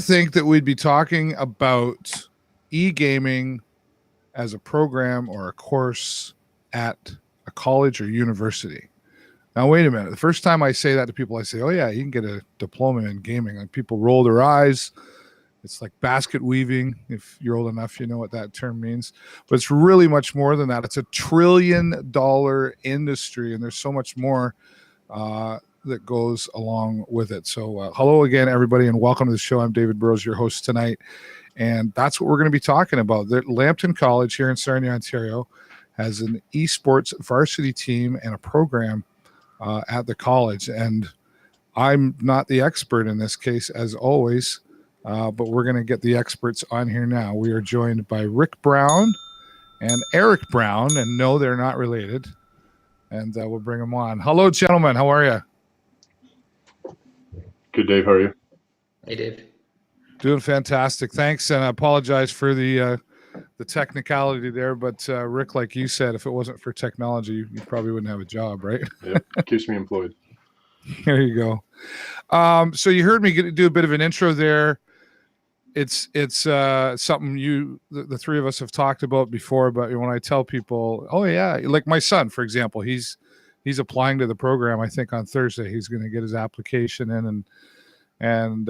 think that we'd be talking about e-gaming as a program or a course at a college or university. Now, wait a minute. The first time I say that to people, I say, oh, yeah, you can get a diploma in gaming. And people roll their eyes. It's like basket weaving. If you're old enough, you know what that term means. But it's really much more than that. It's $1 trillion industry, and there's so much more that goes along with it. So hello again, everybody, and welcome to the show. I'm David Burrows, your host tonight. And that's what we're going to be talking about. The Lambton College here in Sarnia, Ontario, has an esports varsity team and a program at the college. And I'm not the expert in this case, as always, but we're going to get the experts on here now. We are joined by Rick Brown and Eric Brown, and no, they're not related. And we'll bring them on. Hello, gentlemen. How are you? Good, Dave. How are you? Hey, Dave. Doing fantastic. Thanks. And I apologize for the technicality there. But Rick, like you said, if it wasn't for technology, you probably wouldn't have a job, right? Yep. Keeps me employed. There you go. So you heard me do a bit of an intro there. It's something the three of us have talked about before. But when I tell people, oh yeah, like my son, for example, he's applying to the program. I think on Thursday he's going to get his application in, and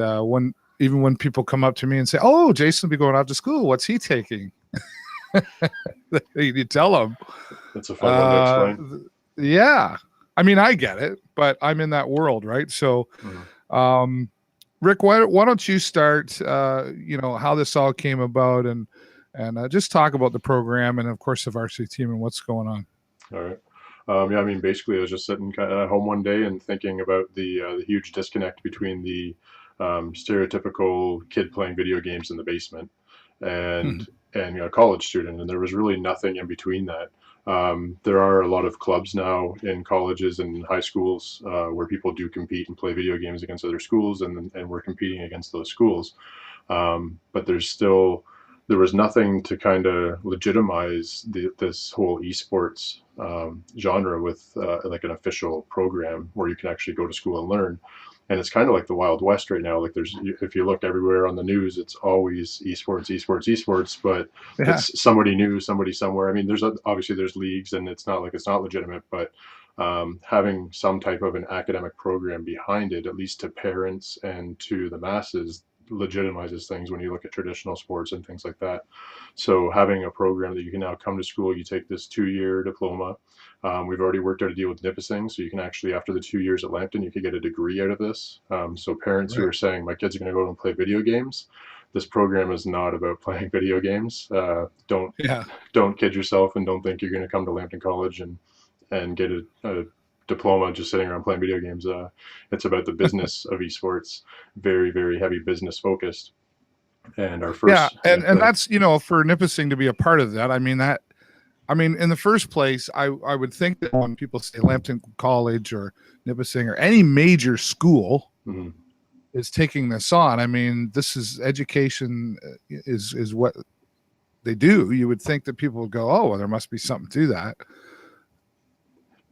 when people come up to me and say, oh, Jason will be going off to school, what's he taking? You tell them. That's a fun one to explain. Yeah. I mean, I get it, but I'm in that world, right? So, Rick, why don't you start, how this all came about and just talk about the program and, of course, the varsity team and what's going on. All right. Basically, I was just sitting kind of at home one day and thinking about the huge disconnect between the stereotypical kid playing video games in the basement and a college student, and there was really nothing in between that. There are a lot of clubs now in colleges and high schools where people do compete and play video games against other schools, and we're competing against those schools. But there was nothing to kind of legitimize this whole esports genre with like an official program where you can actually go to school and learn. And it's kind of like the Wild West right now. Like if you look everywhere on the news, it's always esports, but it's somebody new, somebody somewhere. I mean, there's leagues, and it's not like it's not legitimate, but having some type of an academic program behind it, at least to parents and to the masses, legitimizes things when you look at traditional sports and things like that. So having a program that you can now come to school, you take this 2-year diploma. We've already worked out a deal with Nipissing, so you can actually, after the 2 years at Lambton, you could get a degree out of this. So parents who are saying, my kids are going to go and play video games, this program is not about playing video games. Don't kid yourself, and don't think you're going to come to Lambton College and get a diploma just sitting around playing video games. It's about the business of esports, very, very heavy business focused. And our first, and that's, for Nipissing to be a part of that. I mean, in the first place, I would think that when people say Lambton College or Nipissing or any major school is taking this on, I mean, this is education is what they do. You would think that people would go, oh, well, there must be something to that.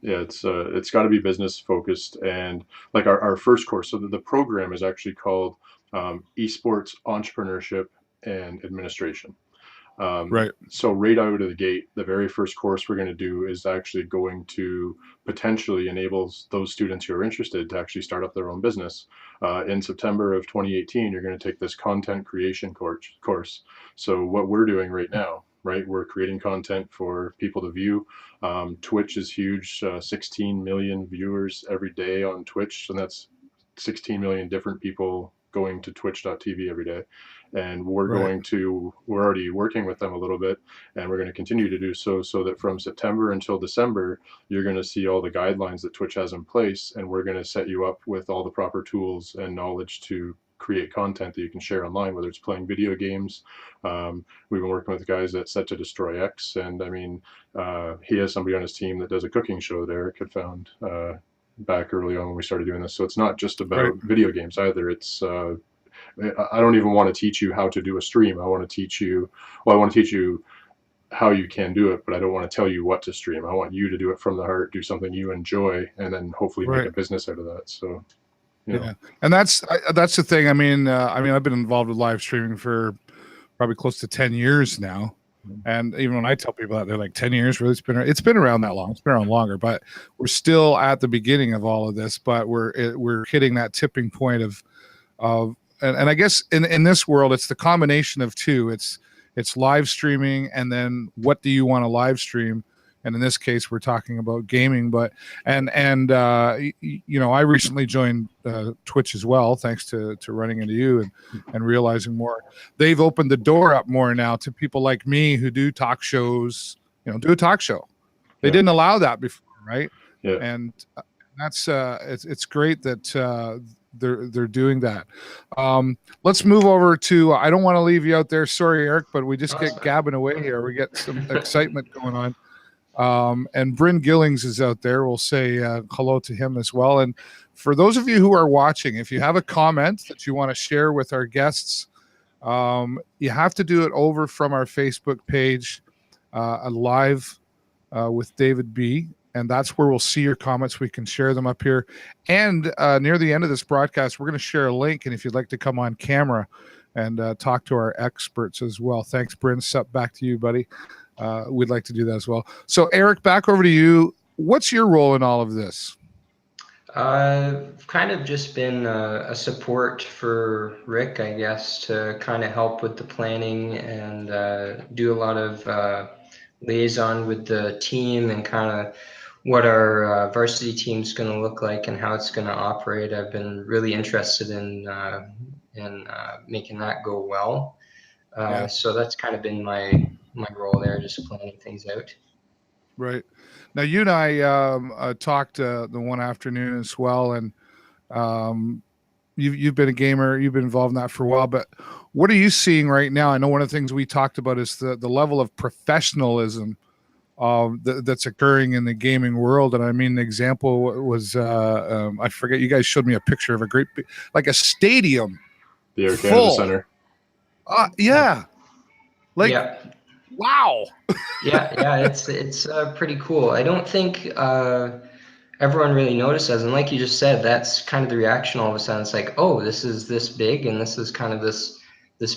Yeah, it's got to be business focused, and like our first course. So the program is actually called Esports Entrepreneurship and Administration. Right. So right out of the gate, the very first course we're going to do is actually going to potentially enable those students who are interested to actually start up their own business. In September of 2018, you're going to take this content creation course. So what we're doing right now, right, we're creating content for people to view. Twitch is huge, 16 million viewers every day on Twitch, and that's 16 million different people going to twitch.tv every day. And we're already working with them a little bit, and we're going to continue to do so that from September until December, you're going to see all the guidelines that Twitch has in place, and we're going to set you up with all the proper tools and knowledge to create content that you can share online, whether it's playing video games. We've been working with guys at Set to Destroy X, and I mean, he has somebody on his team that does a cooking show that Eric had found back early on when we started doing this. So it's not just about video games either. It's I don't even want to teach you how to do a stream. I want to teach you how you can do it, but I don't want to tell you what to stream. I want you to do it from the heart, do something you enjoy, and then hopefully make a business out of that. So You know. Yeah, and that's the thing. I've been involved with live streaming for probably close to 10 years now. And even when I tell people that, they're like, 10 years, really? It's been around that long. It's been around longer, but we're still at the beginning of all of this. But we're hitting that tipping point and I guess in this world, it's the combination of two. It's live streaming, and then what do you want to live stream? And in this case, we're talking about gaming. But I recently joined Twitch as well, thanks to running into you and realizing more. They've opened the door up more now to people like me who do talk shows. Do a talk show. They didn't allow that before, right? Yeah. And that's it's great that they're doing that. Let's move over to. I don't want to leave you out there. Sorry, Eric, but we just get gabbing away here. We get some excitement going on. And Bryn Gillings is out there. We'll say hello to him as well. And for those of you who are watching, if you have a comment that you want to share with our guests, you have to do it over from our Facebook page, a live with David B. And that's where we'll see your comments. We can share them up here. And near the end of this broadcast, we're going to share a link. And if you'd like to come on camera and talk to our experts as well. Thanks, Bryn. Step back to you, buddy. We'd like to do that as well. So, Eric, back over to you. What's your role in all of this? I've kind of just been a support for Rick, I guess, to kind of help with the planning and do a lot of liaison with the team and kind of what our varsity team's going to look like and how it's going to operate. I've been really interested in making that go well. So that's kind of been my role there, just planning things out. Right. Now, you and I talked the one afternoon as well, and you've been a gamer, you've been involved in that for a while, but what are you seeing right now? I know one of the things we talked about is the level of professionalism that's occurring in the gaming world. And I mean, the example was, I forget, you guys showed me a picture of a great, like a stadium. The Air Canada Center. Yeah. Like, yeah. Wow. yeah, it's pretty cool. I don't think everyone really notices, and like you just said, that's kind of the reaction all of a sudden. It's like, oh, this is this big, and this is kind of this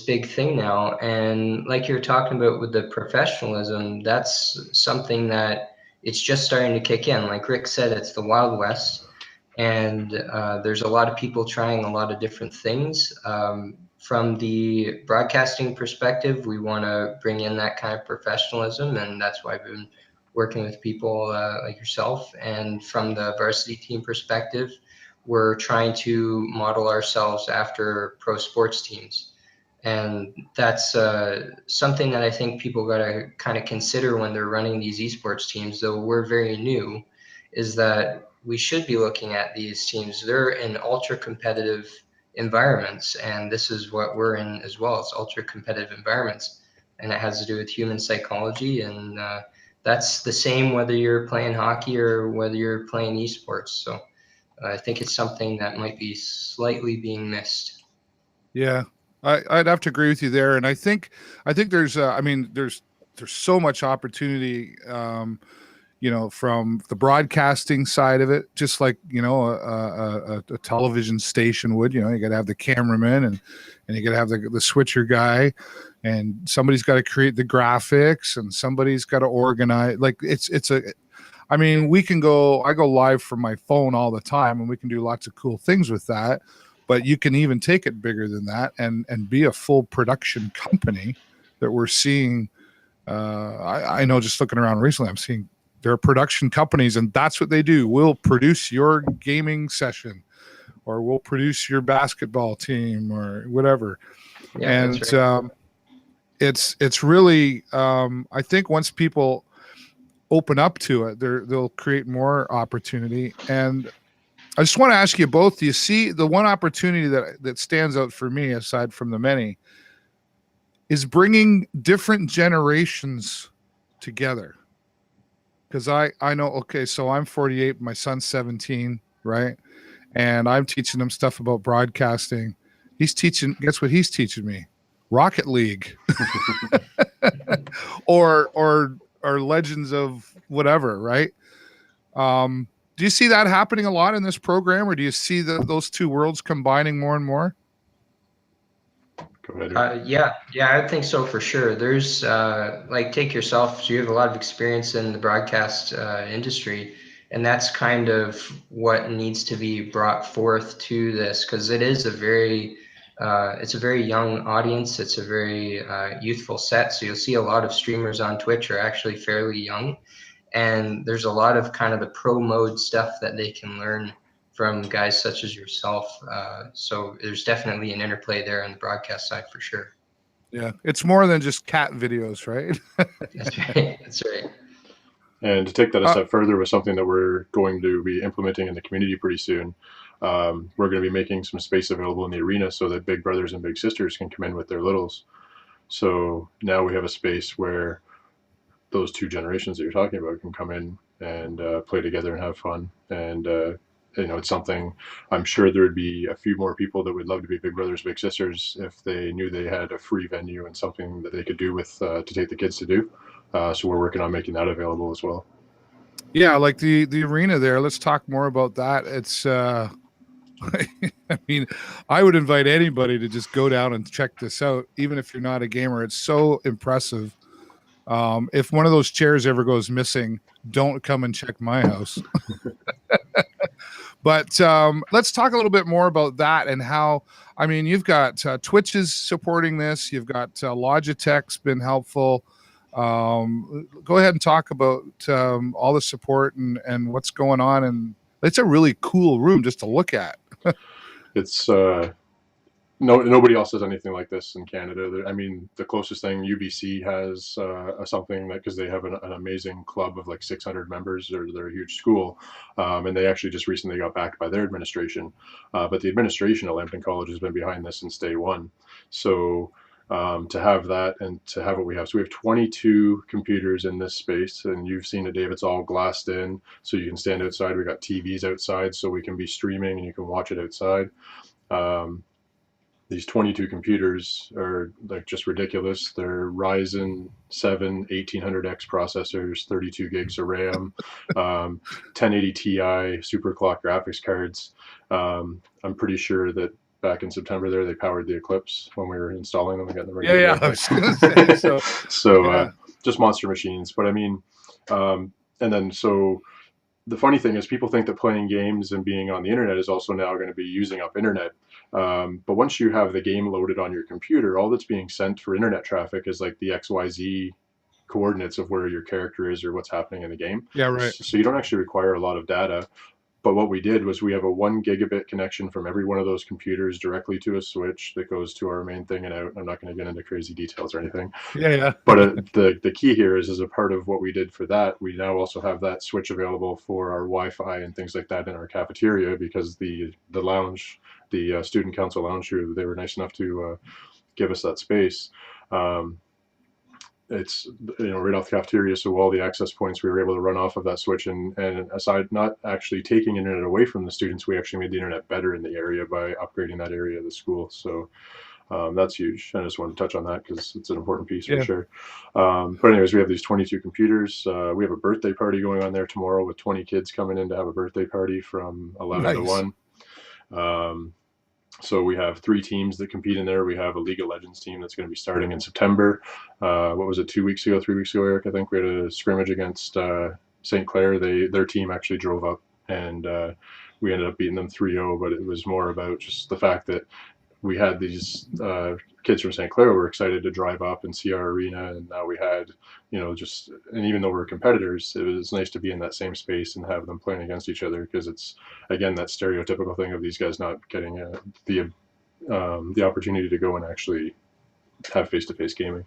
big thing now. And like you're talking about with the professionalism, that's something that it's just starting to kick in. Like Rick said, it's the Wild West, and there's a lot of people trying a lot of different things. From the broadcasting perspective, we want to bring in that kind of professionalism, and that's why I've been working with people like yourself. And from the varsity team perspective, we're trying to model ourselves after pro sports teams. And that's something that I think people got to kind of consider when they're running these esports teams, though we're very new, is that we should be looking at these teams. They're in ultra competitive environments, and this is what we're in as well. It's ultra competitive environments, and it has to do with human psychology, and that's the same whether you're playing hockey or whether you're playing esports. So I think it's something that might be slightly being missed. Yeah, I'd have to agree with you there, and I think there's there's so much opportunity from the broadcasting side of it, just like, a television station would, you got to have the cameraman and you got to have the switcher guy, and somebody's got to create the graphics, and somebody's got to organize. Like we can I go live from my phone all the time, and we can do lots of cool things with that, but you can even take it bigger than that and be a full production company that we're seeing. I know, just looking around recently, I'm seeing there are production companies, and that's what they do. We'll produce your gaming session, or we'll produce your basketball team, or whatever. Yeah, and that's right. It's really, I think once people open up to it, they'll create more opportunity. And I just want to ask you both, do you see the one opportunity that stands out for me, aside from the many, is bringing different generations together? Because I know, okay, so I'm 48, my son's 17, right? And I'm teaching him stuff about broadcasting. Guess what he's teaching me? Rocket League. or Legends of whatever, right? Do you see that happening a lot in this program, or do you see those two worlds combining more and more? Go ahead. Yeah, I think so for sure. There's like take yourself, so you have a lot of experience in the broadcast industry, and that's kind of what needs to be brought forth to this because it is it's a very young audience. It's a very youthful set. So you'll see a lot of streamers on Twitch are actually fairly young, and there's a lot of kind of the pro mode stuff that they can learn from guys such as yourself. So there's definitely an interplay there on the broadcast side for sure. Yeah, it's more than just cat videos, right? That's right. That's right. And to take that a step further with something that we're going to be implementing in the community pretty soon, we're going to be making some space available in the arena so that big brothers and big sisters can come in with their littles. So now we have a space where those two generations that you're talking about can come in and play together and have fun. And it's something I'm sure there would be a few more people that would love to be big brothers, big sisters if they knew they had a free venue and something that they could do with to take the kids to do. So we're working on making that available as well. Yeah, like the arena there. Let's talk more about that. It's I mean, I would invite anybody to just go down and check this out, even if you're not a gamer. It's so impressive. If one of those chairs ever goes missing, don't come and check my house. But let's talk a little bit more about that and how, I mean, you've got Twitch is supporting this. You've got Logitech's been helpful. Go ahead and talk about all the support and what's going on. And it's a really cool room just to look at. It's nobody else does anything like this in Canada. I mean, the closest thing UBC has something that, because they have an amazing club of like 600 members, or they're a huge school, and they actually just recently got backed by their administration. But the administration at Lambton College has been behind this since day one. So to have that and to have what we have. So we have 22 computers in this space, and you've seen it, Dave. It's all glassed in, so you can stand outside. We got TVs outside, so we can be streaming and you can watch it outside. These 22 computers are like just ridiculous. They're Ryzen 7 1800X processors, 32 gigs of RAM, 1080 Ti superclock graphics cards. I'm pretty sure that back in September there, they powered the Eclipse when we were installing them and getting them ready. Yeah, I was gonna say, so yeah. Just monster machines. But I mean, and then so the funny thing is people think that playing games and being on the internet is also now going to be using up internet. But once you have the game loaded on your computer, all that's being sent for internet traffic is like the XYZ coordinates of where your character is or what's happening in the game. Yeah, right. So you don't actually require a lot of data. But what we did was we have a 1 gigabit connection from every one of those computers directly to a switch that goes to our main thing and out. I'm not going to get into crazy details or anything. Yeah. But the key here is, as a part of what we did for that, we now also have that switch available for our Wi-Fi and things like that in our cafeteria, because the lounge, the student council lounge here, they were nice enough to give us that space. It's right off the cafeteria, so all the access points we were able to run off of that switch, and aside, not actually taking internet away from the students, we actually made the internet better in the area by upgrading that area of the school. So that's huge. I just wanted to touch on that because it's an important piece for sure. But anyways, we have these 22 computers. We have a birthday party going on there tomorrow with 20 kids coming in to have a birthday party from 11 to 1. So we have 3 teams that compete in there. We have a League of Legends team that's going to be starting in September. What was it, 3 weeks ago, Eric? I think we had a scrimmage against St. Clair. Their team actually drove up, and we ended up beating them 3-0, but it was more about just the fact that we had these kids from St. Clair who were excited to drive up and see our arena, and now we had, and even though we're competitors, it was nice to be in that same space and have them playing against each other, because it's, again, that stereotypical thing of these guys not getting the opportunity to go and actually have face-to-face gaming.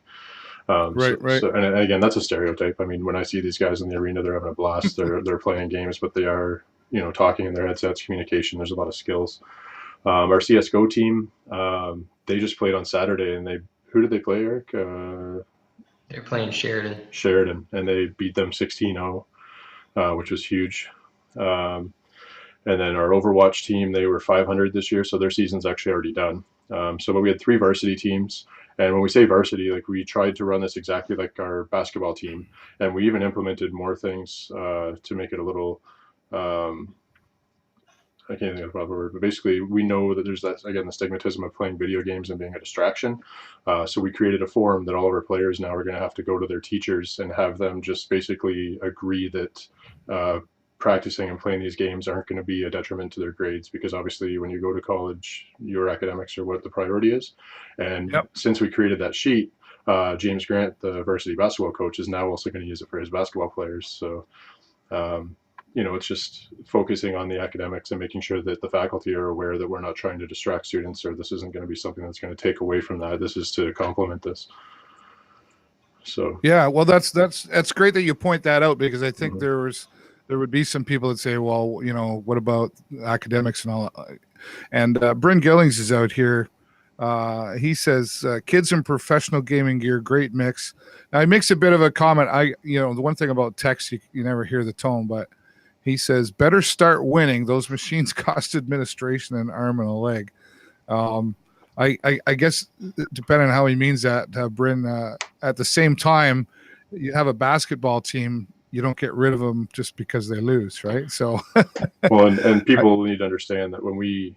Right. So, and again, that's a stereotype. I mean, when I see these guys in the arena, they're having a blast. They're playing games, but they are, talking in their headsets, communication. There's a lot of skills. Our CS:GO team, they just played on Saturday, and who did they play, Eric? They're playing Sheridan, and they beat them 16-0, which was huge. And then our Overwatch team, they were 500 this year, so their season's actually already done. But we had 3 varsity teams, and when we say varsity, like, we tried to run this exactly like our basketball team, and we even implemented more things to make it a little I can't think of the proper word, but basically we know that there's that, again, the stigmatism of playing video games and being a distraction. So we created a form that all of our players now are going to have to go to their teachers and have them just basically agree that practicing and playing these games aren't going to be a detriment to their grades, because obviously when you go to college, your academics are what the priority is. And Yep. since we created that sheet, James Grant, the varsity basketball coach, is now also going to use it for his basketball players. So it's just focusing on the academics and making sure that the faculty are aware that we're not trying to distract students, or this isn't going to be something that's going to take away from that. This is to complement this. So Yeah, well, that's great that you point that out, because I think Mhm. there would be some people that say, well, what about academics and all? And Bryn Gillings is out here. He says, kids in professional gaming gear, great mix. Now he makes a bit of a comment. The one thing about text, you never hear the tone, but he says, better start winning. Those machines cost administration an arm and a leg. I guess, depending on how he means that, Bryn, at the same time, you have a basketball team, you don't get rid of them just because they lose, right? So, well, and people need to understand that when we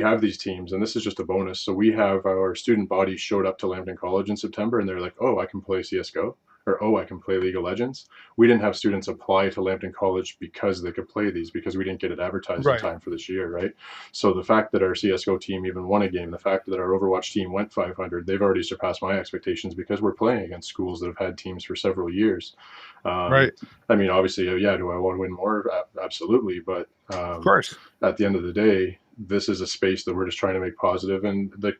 have these teams, and this is just a bonus. So we have our student body showed up to Lambton College in September, and they're like, "Oh, I can play CS:GO," or "Oh, I can play League of Legends." We didn't have students apply to Lambton College because they could play these, because we didn't get it advertised in right, time for this year, right? So the fact that our CS:GO team even won a game, the fact that our Overwatch team went 500, they've already surpassed my expectations, because we're playing against schools that have had teams for several years. Um, right, I mean, obviously, yeah, do I want to win more? Absolutely, but of course, at the end of the day, this is a space that we're just trying to make positive, and the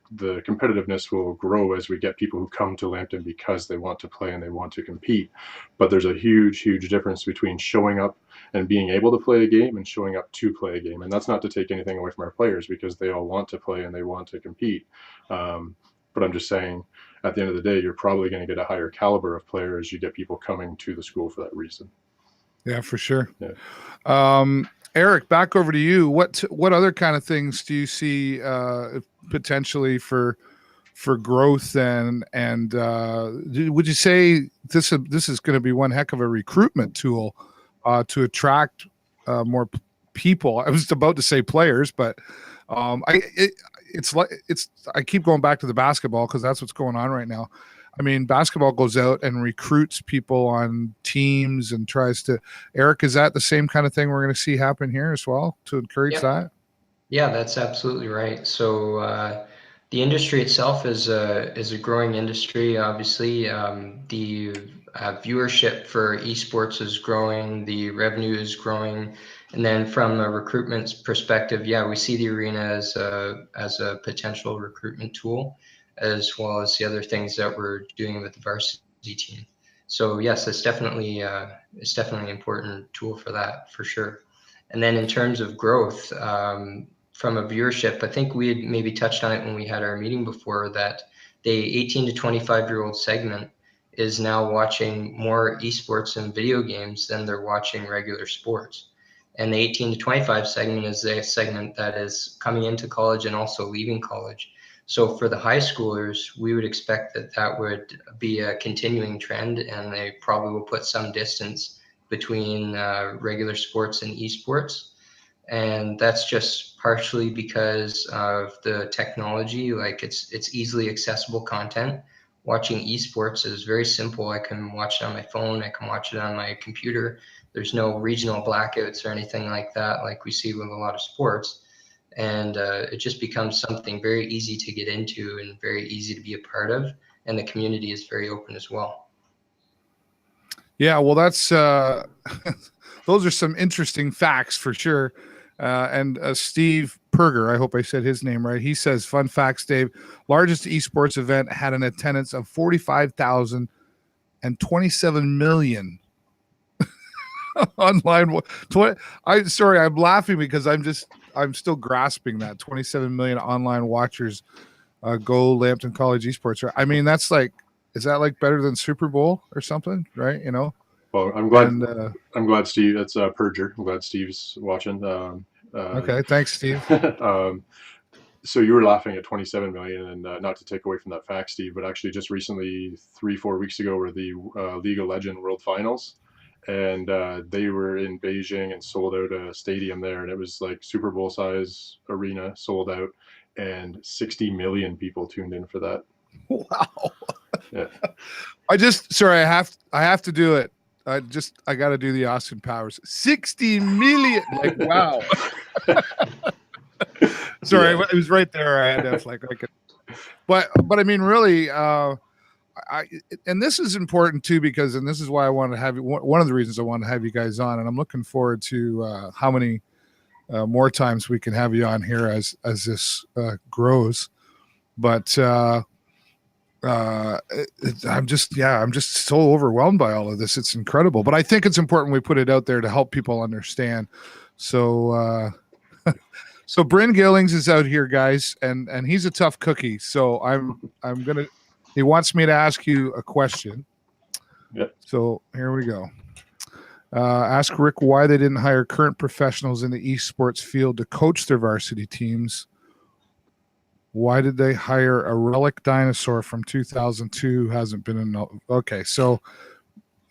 competitiveness will grow as we get people who come to Lambton because they want to play and they want to compete. But there's a huge, huge difference between showing up and being able to play a game and showing up to play a game. And that's not to take anything away from our players, because they all want to play and they want to compete. But I'm just saying, at the end of the day, you're probably going to get a higher caliber of players. You get people coming to the school for that reason. yeah, for sure. Yeah. Eric, back over to you. What other kind of things do you see potentially for growth, and would you say this is going to be one heck of a recruitment tool to attract more people? I was about to say players, but it's I keep going back to the basketball, because that's what's going on right now. I mean, basketball goes out and recruits people on teams and tries to. Eric, is that the same kind of thing we're going to see happen here as well to encourage Yep. that? Yeah, that's absolutely right. So the industry itself is a growing industry. Obviously, the viewership for esports is growing, the revenue is growing, and then from a recruitment perspective, yeah, we see the arena as a potential recruitment tool, as well as the other things that we're doing with the varsity team. So yes, it's definitely an important tool for that, for sure. And then in terms of growth, from a viewership, I think we had maybe touched on it when we had our meeting before, that the 18 to 25-year-old segment is now watching more esports and video games than they're watching regular sports. And the 18 to 25 segment is a segment that is coming into college and also leaving college. So for the high schoolers, we would expect that that would be a continuing trend, and they probably will put some distance between regular sports and esports. And that's just partially because of the technology. Like it's easily accessible content. Watching esports is very simple. I can watch it on my phone, I can watch it on my computer. There's no regional blackouts or anything like that, like we see with a lot of sports. And it just becomes something very easy to get into and very easy to be a part of, and the community is very open as well. Yeah, well, that's those are some interesting facts for sure. And Steve Perger, I hope I said his name right. He says, "Fun facts, Dave. Largest esports event had an attendance of 45,000 and 27 million online. 20, I'm laughing because I'm still grasping that 27 million online watchers go Lambton College Esports. I mean, that's like, is that like better than Super Bowl or something, right? Well, And I'm glad Steve. That's Perger. I'm glad Steve's watching. okay, thanks, Steve. um, so you were laughing at 27 million, and not to take away from that fact, Steve, but actually just recently, 3-4 weeks ago, were the League of Legends World Finals, and they were in Beijing and sold out a stadium there, and it was like Super Bowl size arena, sold out, and 60 million people tuned in for that. Wow. Yeah. Sorry, I have to do it. I got to do the Austin Powers. 60 million. Like, wow. Sorry, Yeah. it was right there. I had to but I mean, really, and this is important too, because, and this is why I wanted to have you, one of the reasons I wanted to have you guys on, and I'm looking forward to how many more times we can have you on here as this grows. But I'm just so overwhelmed by all of this. It's incredible, but I think it's important we put it out there to help people understand. So so Bryn Gillings is out here, guys, and he's a tough cookie. So he wants me to ask you a question. Yep. So here we go. Ask Rick why they didn't hire current professionals in the esports field to coach their varsity teams. Why did they hire a relic dinosaur from 2002 who hasn't been in? Okay, so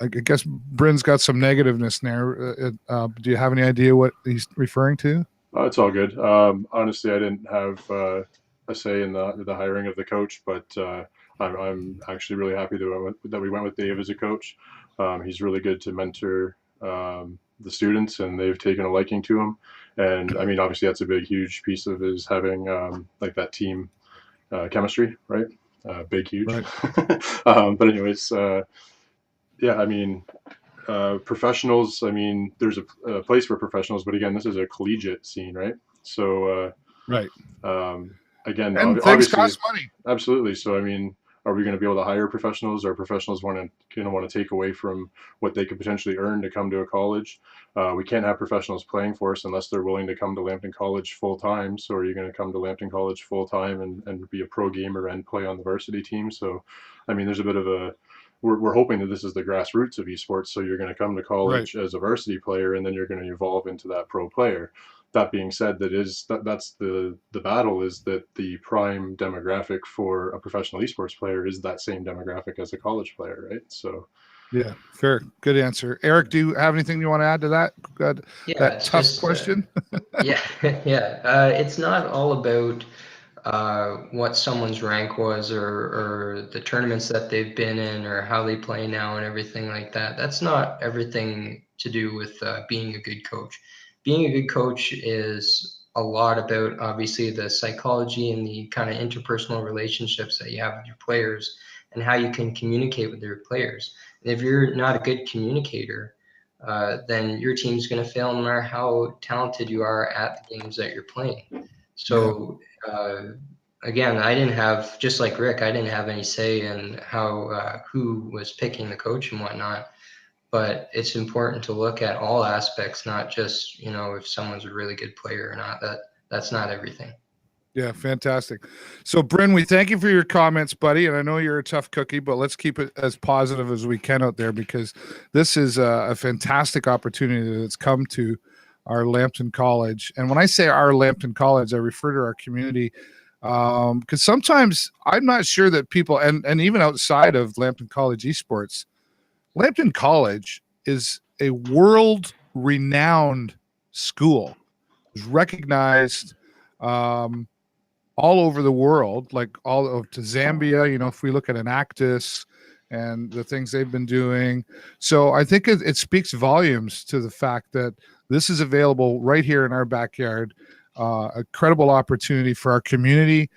I guess Bryn's got some negativeness there. Do you have any idea what he's referring to? It's all good. Honestly, I didn't have a say in the hiring of the coach, but I'm actually really happy that we went with Dave as a coach. He's really good to mentor the students, and they've taken a liking to him. And I mean, obviously, that's a huge piece of his having like that team chemistry, right? Big, huge. Right. But anyways, yeah, I mean, professionals, I mean, there's a place for professionals, but again, this is a collegiate scene, right? So, right. Again, and things obviously, cost money. Absolutely. So, I mean, are we going to be able to hire professionals? Or professionals want to take away from what they could potentially earn to come to a college? We can't have professionals playing for us unless they're willing to come to Lambton College full time. So, are you going to come to Lambton College full time and be a pro gamer and play on the varsity team? So, I mean, there's a bit of we're hoping that this is the grassroots of esports. So you're going to come to college as a varsity player, and then you're going to evolve into that pro player. That being said, that's the battle, is that the prime demographic for a professional esports player is that same demographic as a college player, right? So, yeah, fair, good answer. Eric, do you have anything you want to add to that? That tough question. Yeah, yeah. It's not all about what someone's rank was or the tournaments that they've been in or how they play now and everything like that. That's not everything to do with being a good coach. Being a good coach is a lot about, obviously, the psychology and the kind of interpersonal relationships that you have with your players and how you can communicate with your players. And if you're not a good communicator, then your team's going to fail no matter how talented you are at the games that you're playing. So, again, I didn't have, just like Rick, I didn't have any say in how who was picking the coach and whatnot. But it's important to look at all aspects, not just, if someone's a really good player or not. That's not everything. Yeah, fantastic. So, Bryn, we thank you for your comments, buddy. And I know you're a tough cookie, but let's keep it as positive as we can out there, because this is a fantastic opportunity that's come to our Lambton College. And when I say our Lambton College, I refer to our community, because sometimes I'm not sure that people, and even outside of Lambton College esports, Lambton College is a world-renowned school. It's recognized all over the world, like all of to Zambia, if we look at Enactus and the things they've been doing. So I think it speaks volumes to the fact that this is available right here in our backyard. A credible opportunity for our community,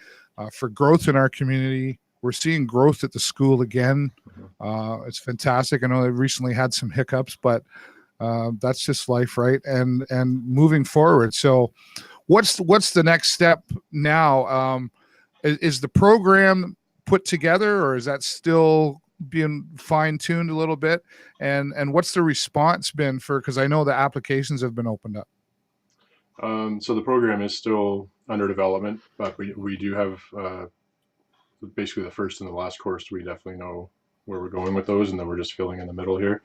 for growth in our community. We're seeing growth at the school again. It's fantastic. I know they recently had some hiccups, but that's just life, right? And moving forward. So what's the next step now? Is the program put together, or is that still being fine-tuned a little bit? And what's the response been because I know the applications have been opened up. So the program is still under development, but we do have basically the first and the last course. We definitely know where we're going with those, and then we're just filling in the middle here.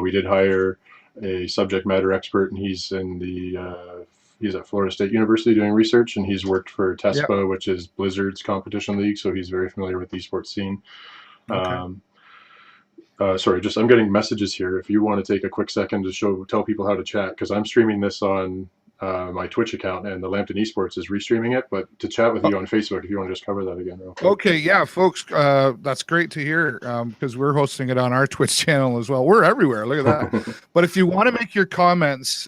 We did hire a subject matter expert, and he's at Florida State University doing research, and he's worked for TESPA, which is Blizzard's competition league, so he's very familiar with the esports scene. Okay. Sorry, just I'm getting messages here. If you want to take a quick second to tell people how to chat, because I'm streaming this on my Twitch account, and the Lambton Esports is restreaming it. But to chat with you on Facebook, if you want to just cover that again, real quick. Okay, yeah, folks, that's great to hear because we're hosting it on our Twitch channel as well. We're everywhere. Look at that. But if you want to make your comments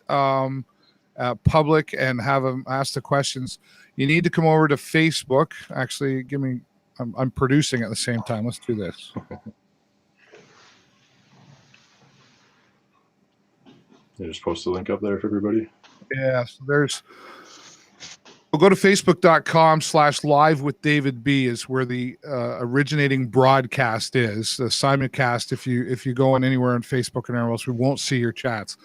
public and have them ask the questions, you need to come over to Facebook. Actually, I'm producing at the same time. Let's do this. You just post the link up there for everybody. Yeah, so we'll go to facebook.com/live with David B is where the originating broadcast is. The simulcast, if you go on anywhere on Facebook and anywhere else, we won't see your chats.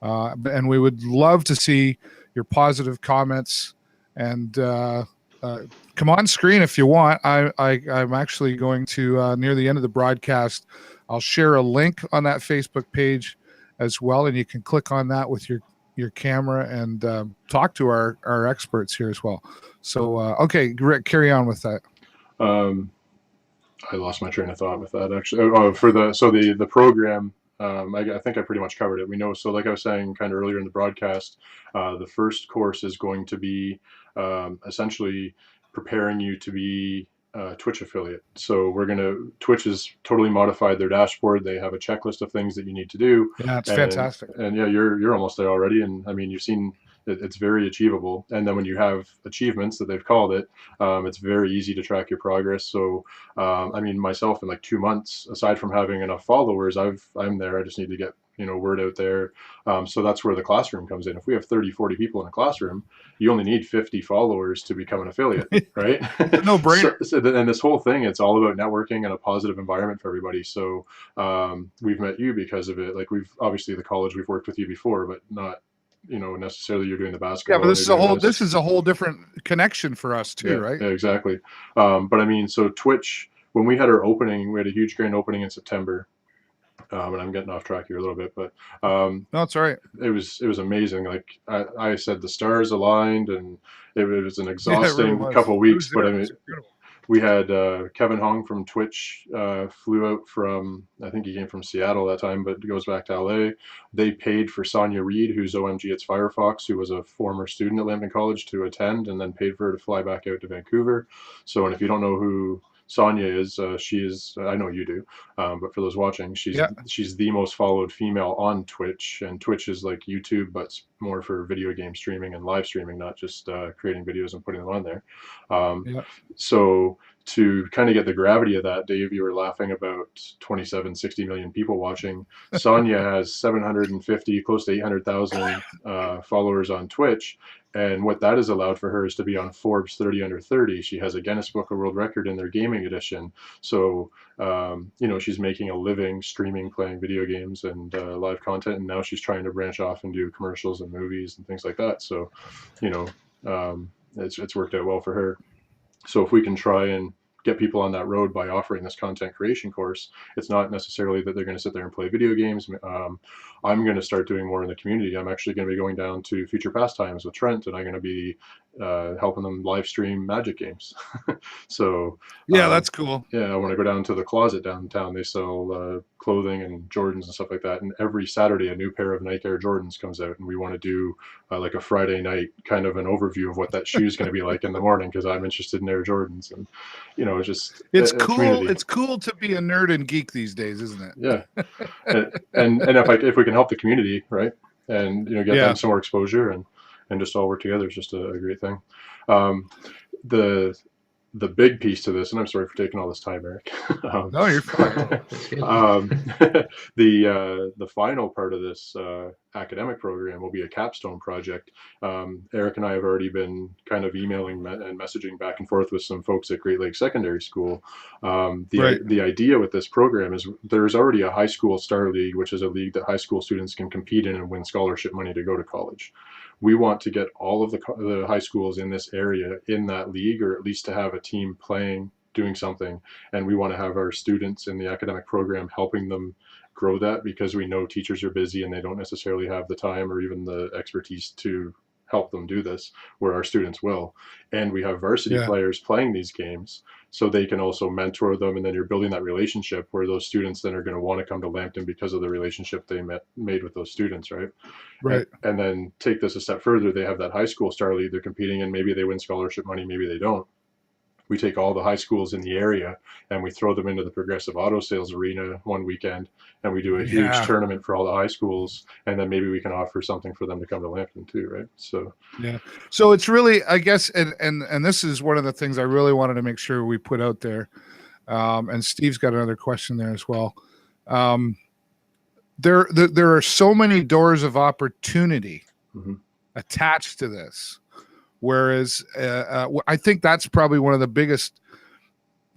And we would love to see your positive comments and come on screen if you want. I'm actually going to, near the end of the broadcast, I'll share a link on that Facebook page as well, and you can click on that with your camera and talk to our experts here as well. So, okay, Rick, carry on with that. I lost my train of thought with that, actually. For the program, I think I pretty much covered it. We know, so like I was saying kind of earlier in the broadcast, the first course is going to be essentially preparing you to be Twitch affiliate. So Twitch has totally modified their dashboard. They have a checklist of things that you need to do. Yeah, it's fantastic. And yeah, you're almost there already. And I mean, you've seen it's very achievable. And then when you have achievements that they've called it, it's very easy to track your progress. So, I mean, myself in like 2 months, aside from having enough followers, I'm there. I just need to get word out there. So that's where the classroom comes in. If we have 30, 40 people in a classroom, you only need 50 followers to become an affiliate, right? No brainer. And this whole thing, it's all about networking and a positive environment for everybody. So we've met you because of it. Like obviously the college, we've worked with you before, but not necessarily you're doing the basketball. Yeah, but this is a whole different connection for us too, right? Yeah, exactly. But I mean, so Twitch, when we had our opening, we had a huge grand opening in September. And I'm getting off track here a little bit, but no, it's all right. It was amazing. Like I said, the stars aligned, and it was an exhausting couple of weeks. But I mean, we had Kevin Hong from Twitch flew out from, I think he came from Seattle that time, but goes back to LA. They paid for Sonia Reed, who's OMG It's Firefox, who was a former student at Lambton College, to attend, and then paid for her to fly back out to Vancouver. So, and if you don't know who Sonia is, she is, I know you do, but for those watching, she's the most followed female on Twitch, and Twitch is like YouTube, but more for video game streaming and live streaming, not just creating videos and putting them on there. So to kind of get the gravity of that, Dave, you were laughing about 60 million people watching. Sonia has 750, close to 800,000 followers on Twitch. And what that has allowed for her is to be on Forbes 30 under 30. She has a Guinness Book of World Record in their gaming edition. So, she's making a living streaming, playing video games and live content. And now she's trying to branch off and do commercials and movies and things like that. So, it's worked out well for her. So if we can try and get people on that road by offering this content creation course, it's not necessarily that they're going to sit there and play video games. I'm going to start doing more in the community. I'm actually going to be going down to Future Pastimes with Trent, and I'm going to be helping them live stream Magic games. So yeah, that's cool. Yeah, when I go down to the Closet downtown, they sell clothing and Jordans and stuff like that. And every Saturday, a new pair of Nike Air Jordans comes out, and we want to do like a Friday night kind of an overview of what that shoe is going to be like in the morning, because I'm interested in Air Jordans, and it's cool. community. It's cool to be a nerd and geek these days, isn't it? Yeah, and if we can help the community, right, and get them some more exposure and just all work together, it's just a great thing. The big piece to this, and I'm sorry for taking all this time, Eric. No, you're fine. The final part of this academic program will be a capstone project. Eric and I have already been kind of emailing and messaging back and forth with some folks at Great Lakes Secondary School. The idea with this program is there's already a high school star league, which is a league that high school students can compete in and win scholarship money to go to college. We want to get all of the high schools in this area in that league, or at least to have a team playing, doing something. And we want to have our students in the academic program helping them grow that, because we know teachers are busy and they don't necessarily have the time or even the expertise to help them do this, where our students will. And we have varsity players playing these games. so they can also mentor them, and then you're building that relationship where those students then are going to want to come to Lambton because of the relationship they made with those students, right? Right. And then take this a step further, they have that high school star league they're competing in, maybe they win scholarship money, maybe they don't. We take all the high schools in the area and we throw them into the Progressive Auto Sales Arena one weekend, and we do a huge Yeah. tournament for all the high schools, and then maybe we can offer something for them to come to Lambton too, right? So Yeah. So it's really, I guess, and this is one of the things I really wanted to make sure we put out there. And Steve's got another question there as well. There are so many doors of opportunity attached to this. Whereas I think that's probably one of the biggest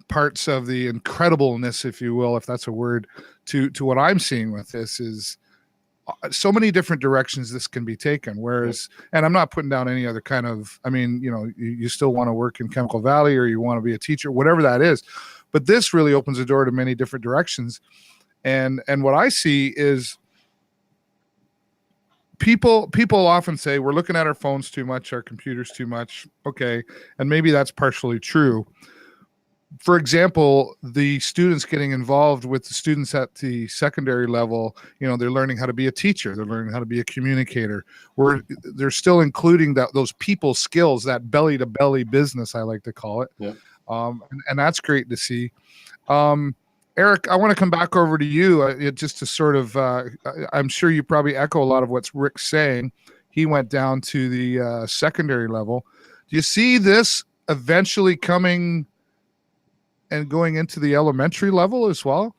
parts of the incredibleness, if you will, if that's a word, to what I'm seeing with this is so many different directions this can be taken. Whereas, and I'm not putting down any other kind of, I mean, you know, you still want to work in Chemical Valley or you want to be a teacher, whatever that is. But this really opens the door to many different directions. And what I see is people often say we're looking at our phones too much, our computers too much. Okay. And maybe that's partially true. For example, the students getting involved with the students at the secondary level, you know, they're learning how to be a teacher. They're learning how to be a communicator. They're still including those people skills, that belly to belly business, I like to call it. Yeah. And that's great to see. Eric, I want to come back over to you just to sort of, I'm sure you probably echo a lot of what Rick's saying. He went down to the secondary level. Do you see this eventually coming and going into the elementary level as well?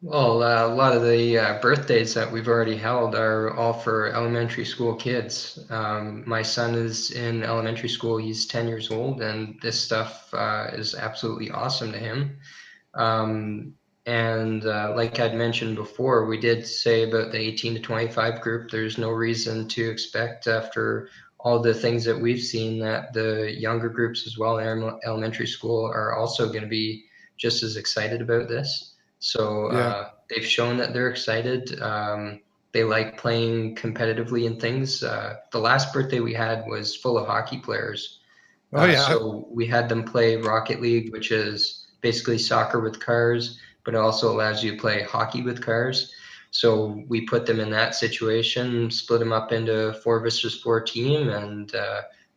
Well, a lot of the birthdays that we've already held are all for elementary school kids. My son is in elementary school. He's 10 years old, and this stuff is absolutely awesome to him. And like I'd mentioned before, we did say about the 18 to 25 group, there's no reason to expect after all the things that we've seen that the younger groups as well in elementary school are also going to be just as excited about this. So they've shown that they're excited. They like playing competitively in things. The last birthday we had was full of hockey players. So we had them play Rocket League, which is basically soccer with cars, but it also allows you to play hockey with cars. So we put them in that situation, split them up into 4 versus 4 team, and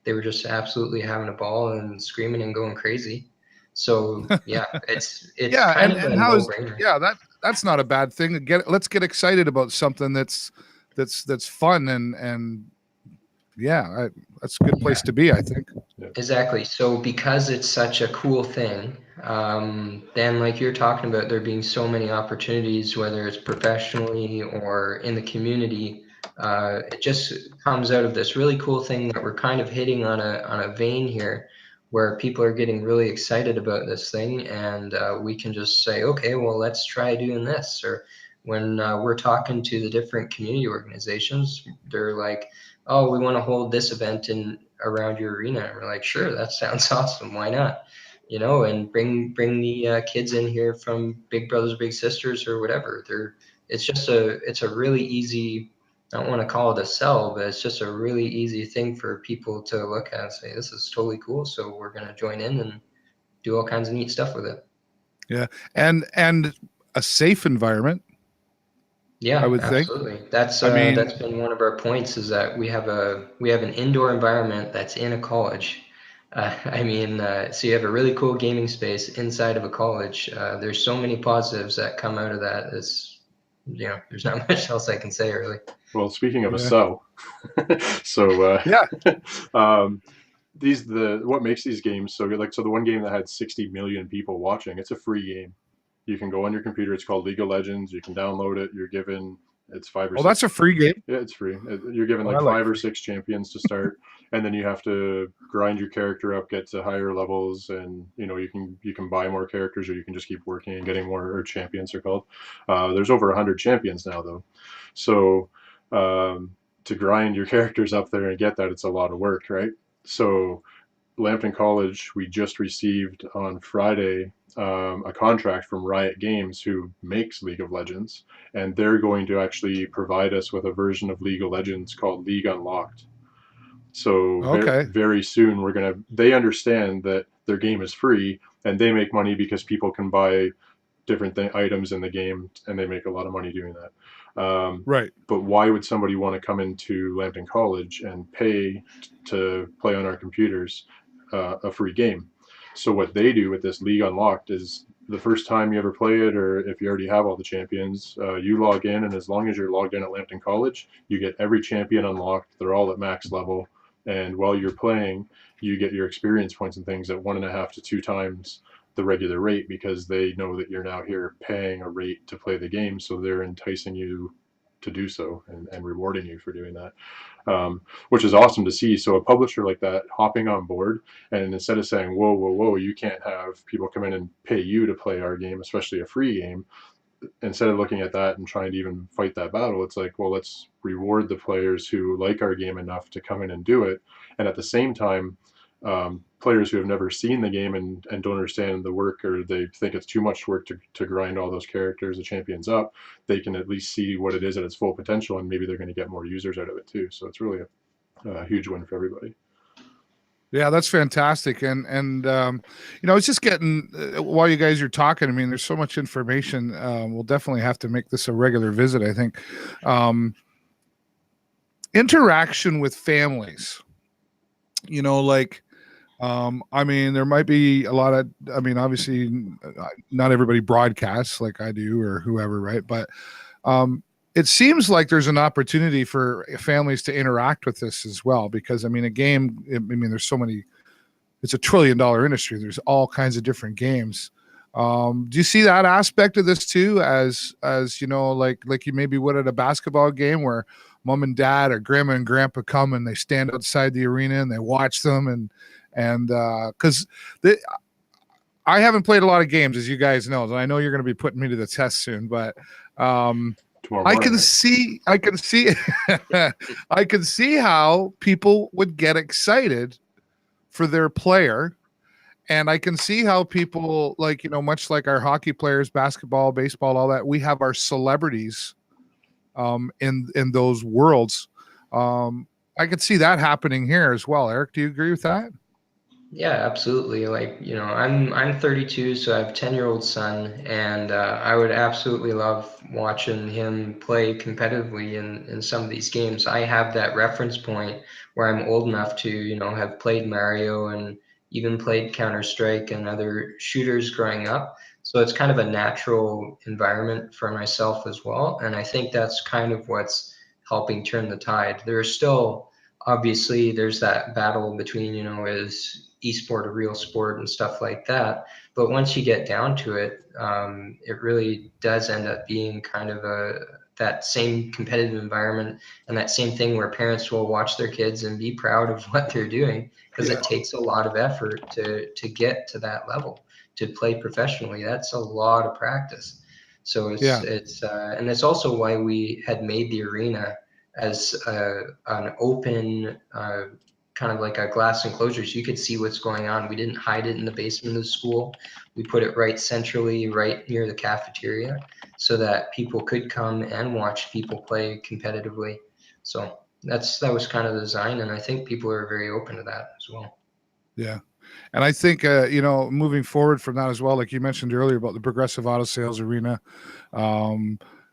they were just absolutely having a ball and screaming and going crazy. So yeah, it's kind of a no-brainer. That's not a bad thing. Let's get excited about something that's fun and yeah, that's a good place to be, I think. Exactly. So because it's such a cool thing, then like you're talking about, there being so many opportunities, whether it's professionally or in the community, it just comes out of this really cool thing that we're kind of hitting on a vein here, where people are getting really excited about this thing, and we can just say, okay, well, let's try doing this. Or when we're talking to the different community organizations, they're like, oh, we want to hold this event around your arena. And we're like, sure, that sounds awesome. Why not? You know, and bring the kids in here from Big Brothers Big Sisters or whatever. It's a really easy, I don't want to call it a sell, but it's just a really easy thing for people to look at and say, this is totally cool. So we're going to join in and do all kinds of neat stuff with it. Yeah. And a safe environment. Yeah, I would absolutely. think. That's been one of our points, is that we have an indoor environment that's in a college. So you have a really cool gaming space inside of a college. There's so many positives that come out of that. There's not much else I can say, really. Well, speaking of a sell, so what makes these games so good? Like, so the one game that had 60 million people watching, it's a free game. You can go on your computer. It's called League of Legends. You can download it. You're given, it's 5 or 6. That's a free game. Yeah, it's free. You're given like 5 or 6 champions to start, and then you have to grind your character up, get to higher levels, and you can buy more characters, or you can just keep working and getting more, or champions are called. There's over 100 champions now, though. So to grind your characters up there and get that, it's a lot of work, right? So Lambton College, we just received on Friday a contract from Riot Games, who makes League of Legends, and they're going to actually provide us with a version of League of Legends called League Unlocked. So very soon they understand that their game is free, and they make money because people can buy different items in the game, and they make a lot of money doing that. Right. But why would somebody want to come into Lambton College and pay to play on our computers a free game? So what they do with this League Unlocked is the first time you ever play it, or if you already have all the champions, you log in, and as long as you're logged in at Lambton College, you get every champion unlocked. They're all at max level, and while you're playing, you get your experience points and things at 1.5 to 2 times the regular rate, because they know that you're now here paying a rate to play the game, so they're enticing you to do so, and rewarding you for doing that, which is awesome to see. So a publisher like that hopping on board, and instead of saying, whoa, whoa, whoa, you can't have people come in and pay you to play our game, especially a free game, instead of looking at that and trying to even fight that battle, it's like, well, let's reward the players who like our game enough to come in and do it. And at the same time, players who have never seen the game and don't understand the work, or they think it's too much work to grind all those characters, the champions up, they can at least see what it is at its full potential, and maybe they're going to get more users out of it too. So it's really a huge win for everybody. Yeah, that's fantastic. And it's just getting, while you guys are talking, I mean, there's so much information. We'll definitely have to make this a regular visit, I think. Interaction with families, I mean, there might be a lot of, I mean, obviously not everybody broadcasts like I do or whoever, right? But it seems like there's an opportunity for families to interact with this as well, because I mean, a game, I mean, there's so many, it's $1 trillion industry. There's all kinds of different games. Do you see that aspect of this too, as like you maybe would at a basketball game where mom and dad or grandma and grandpa come and they stand outside the arena and they watch them, and because I haven't played a lot of games, as you guys know, and I know you're going to be putting me to the test soon, but I can see I can see how people would get excited for their player. And I can see how people, like, much like our hockey players, basketball, baseball, all that, we have our celebrities in those worlds. I could see that happening here as well. Eric, do you agree with that? Yeah, absolutely. Like, I'm 32, so I have a 10-year-old son, and I would absolutely love watching him play competitively in some of these games. I have that reference point where I'm old enough to, have played Mario and even played Counter-Strike and other shooters growing up. So it's kind of a natural environment for myself as well. And I think that's kind of what's helping turn the tide. There's still, obviously, there's that battle between, is esport a real sport and stuff like that. But once you get down to it, it really does end up being kind of that same competitive environment, and that same thing where parents will watch their kids and be proud of what they're doing, because it takes a lot of effort to get to that level, to play professionally. That's a lot of practice. So and it's also why we had made the arena as an open kind of like a glass enclosure, so you could see what's going on. We didn't hide it in the basement of the school. We put it right centrally, right near the cafeteria, so that people could come and watch people play competitively. So that was kind of the design, and I think people are very open to that as well. Yeah. And I think, moving forward from that as well, like you mentioned earlier about the progressive auto sales arena,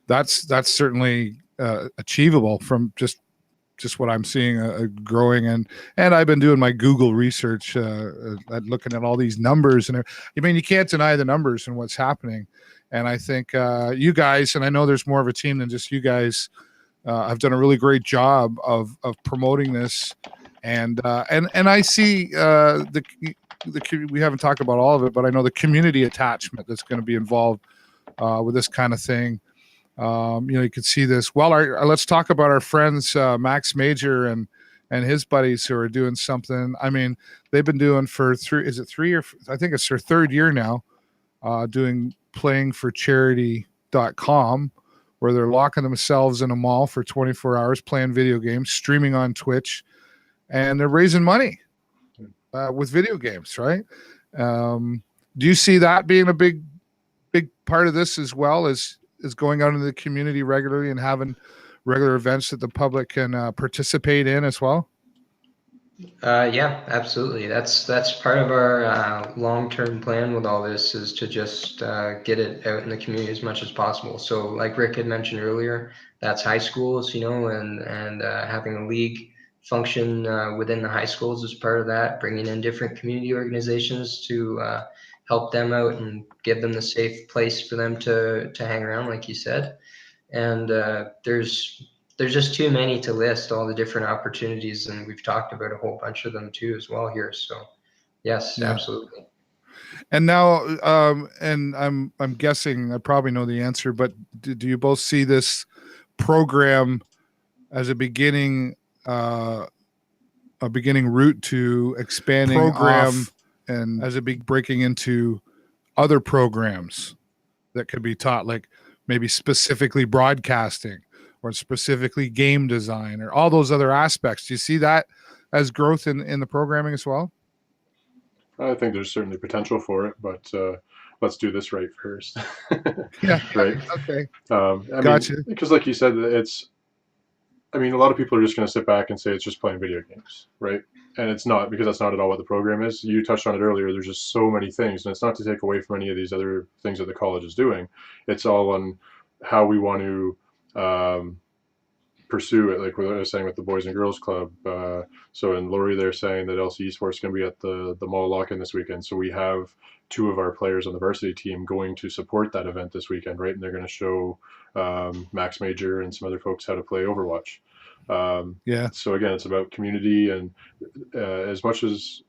that's certainly achievable from just what I'm seeing growing. And I've been doing my Google research, looking at all these numbers, and I mean, you can't deny the numbers and what's happening. And I think you guys, and I know there's more of a team than just you guys, have done a really great job of promoting this. And I see we haven't talked about all of it, but I know the community attachment that's going to be involved with this kind of thing. You can see this. Well, let's talk about our friends, Max Major and his buddies who are doing something. I mean, they've been doing for 3 or I think it's their 3rd year now, doing playingforcharity.com, where they're locking themselves in a mall for 24 hours, playing video games, streaming on Twitch, and they're raising money with video games, right? Do you see that being a big part of this, as well as going out into the community regularly and having regular events that the public can participate in as well? Yeah, absolutely. That's part of our long-term plan with all this, is to just get it out in the community as much as possible. So, like Rick had mentioned earlier, that's high schools, and having a league function within the high schools is part of that. Bringing in different community organizations to help them out and give them the safe place for them to hang around, like you said. And there's just too many to list all the different opportunities, and we've talked about a whole bunch of them too as well here. So yes, Yeah. absolutely. And now, and I'm guessing I probably know the answer, but do you both see this program as a beginning route to expanding off and as a big breaking into other programs that could be taught, like maybe specifically broadcasting or specifically game design or all those other aspects? Do you see that as growth in the programming as well? I think there's certainly potential for it, but let's do this right first. Yeah. Right. Okay. I Gotcha. mean, because like you said, I mean, a lot of people are just going to sit back and say it's just playing video games, right? And it's not, because that's not at all what the program is. You touched on it earlier. There's just so many things, and it's not to take away from any of these other things that the college is doing. It's all on how we want to pursue it. Like what I was saying with the Boys and Girls Club. So in Lori, they're saying that LC Esports is going to be at the mall lock-in this weekend. So we have two of our players on the varsity team going to support that event this weekend, right? And they're going to show Max Major and some other folks how to play Overwatch. Yeah. So again, it's about community, and as much as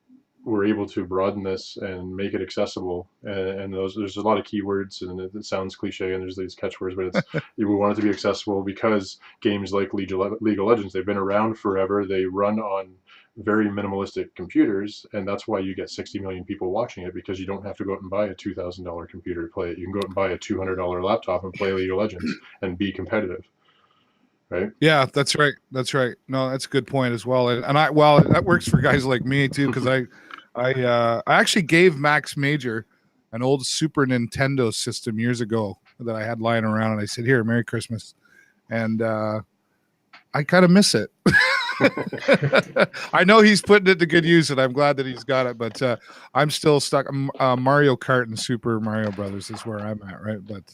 we're able to broaden this and make it accessible, and there's a lot of keywords, and it sounds cliche, and there's these catchwords, but it's we want it to be accessible because games like League of Legends, they've been around forever. They run on very minimalistic computers, and that's why you get 60 million people watching it, because you don't have to go out and buy a $2,000 computer to play it. You can go out and buy a $200 laptop and play League of Legends and be competitive, right? Yeah, that's right. That's right. No, that's a good point as well. And well, that works for guys like me too, because I actually gave Max Major an old Super Nintendo system years ago that I had lying around, and I said, "Here, Merry Christmas." And I kind of miss it. I know he's putting it to good use, and I'm glad that he's got it. But I'm still stuck. Mario Kart and Super Mario Brothers is where I'm at, right? But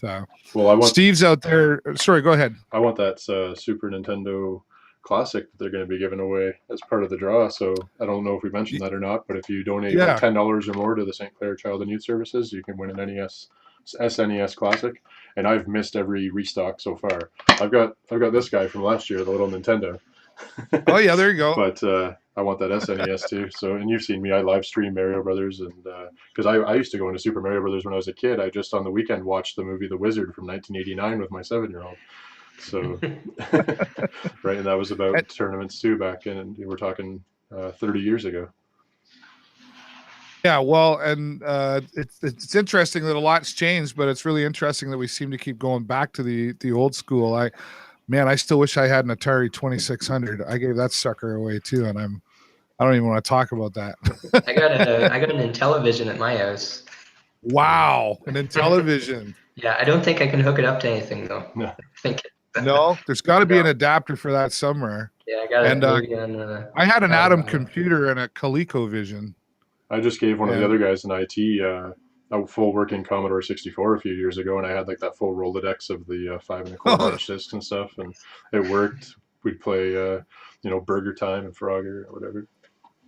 Well, Steve's out there. Sorry, go ahead. I want that Super Nintendo Classic that they're going to be giving away as part of the draw. So I don't know if we mentioned that or not, but if you donate like Yeah. $10 or more to the St. Clair Child and Youth Services, you can win an SNES Classic. And I've missed every restock so far. I've got this guy from last year, the little Nintendo. Oh yeah, there you go. But I want that SNES too. So, and you've seen me, I live stream Mario Brothers, and because I used to go into Super Mario Brothers when I was a kid. I just on the weekend watched the movie The Wizard from 1989 with my 7-year-old. So, right, and that was about tournaments too back in, and we're talking 30 years ago. Yeah, well, and it's interesting that a lot's changed, but it's really interesting that we seem to keep going back to the old school. I still wish I had an Atari 2600. I gave that sucker away too, and I don't even want to talk about that. I got an Intellivision at my house. Wow, an Intellivision. Yeah, I don't think I can hook it up to anything though. No. I think No, there's got to be an adapter for that somewhere. Yeah, I got it. And Maybe on, I had an Atom computer and a ColecoVision. I just gave one of the other guys in IT a full working Commodore 64 a few years ago, and I had like that full Rolodex of the 5 1/4 inch discs and stuff, and it worked. We'd play, Burger Time and Frogger or whatever.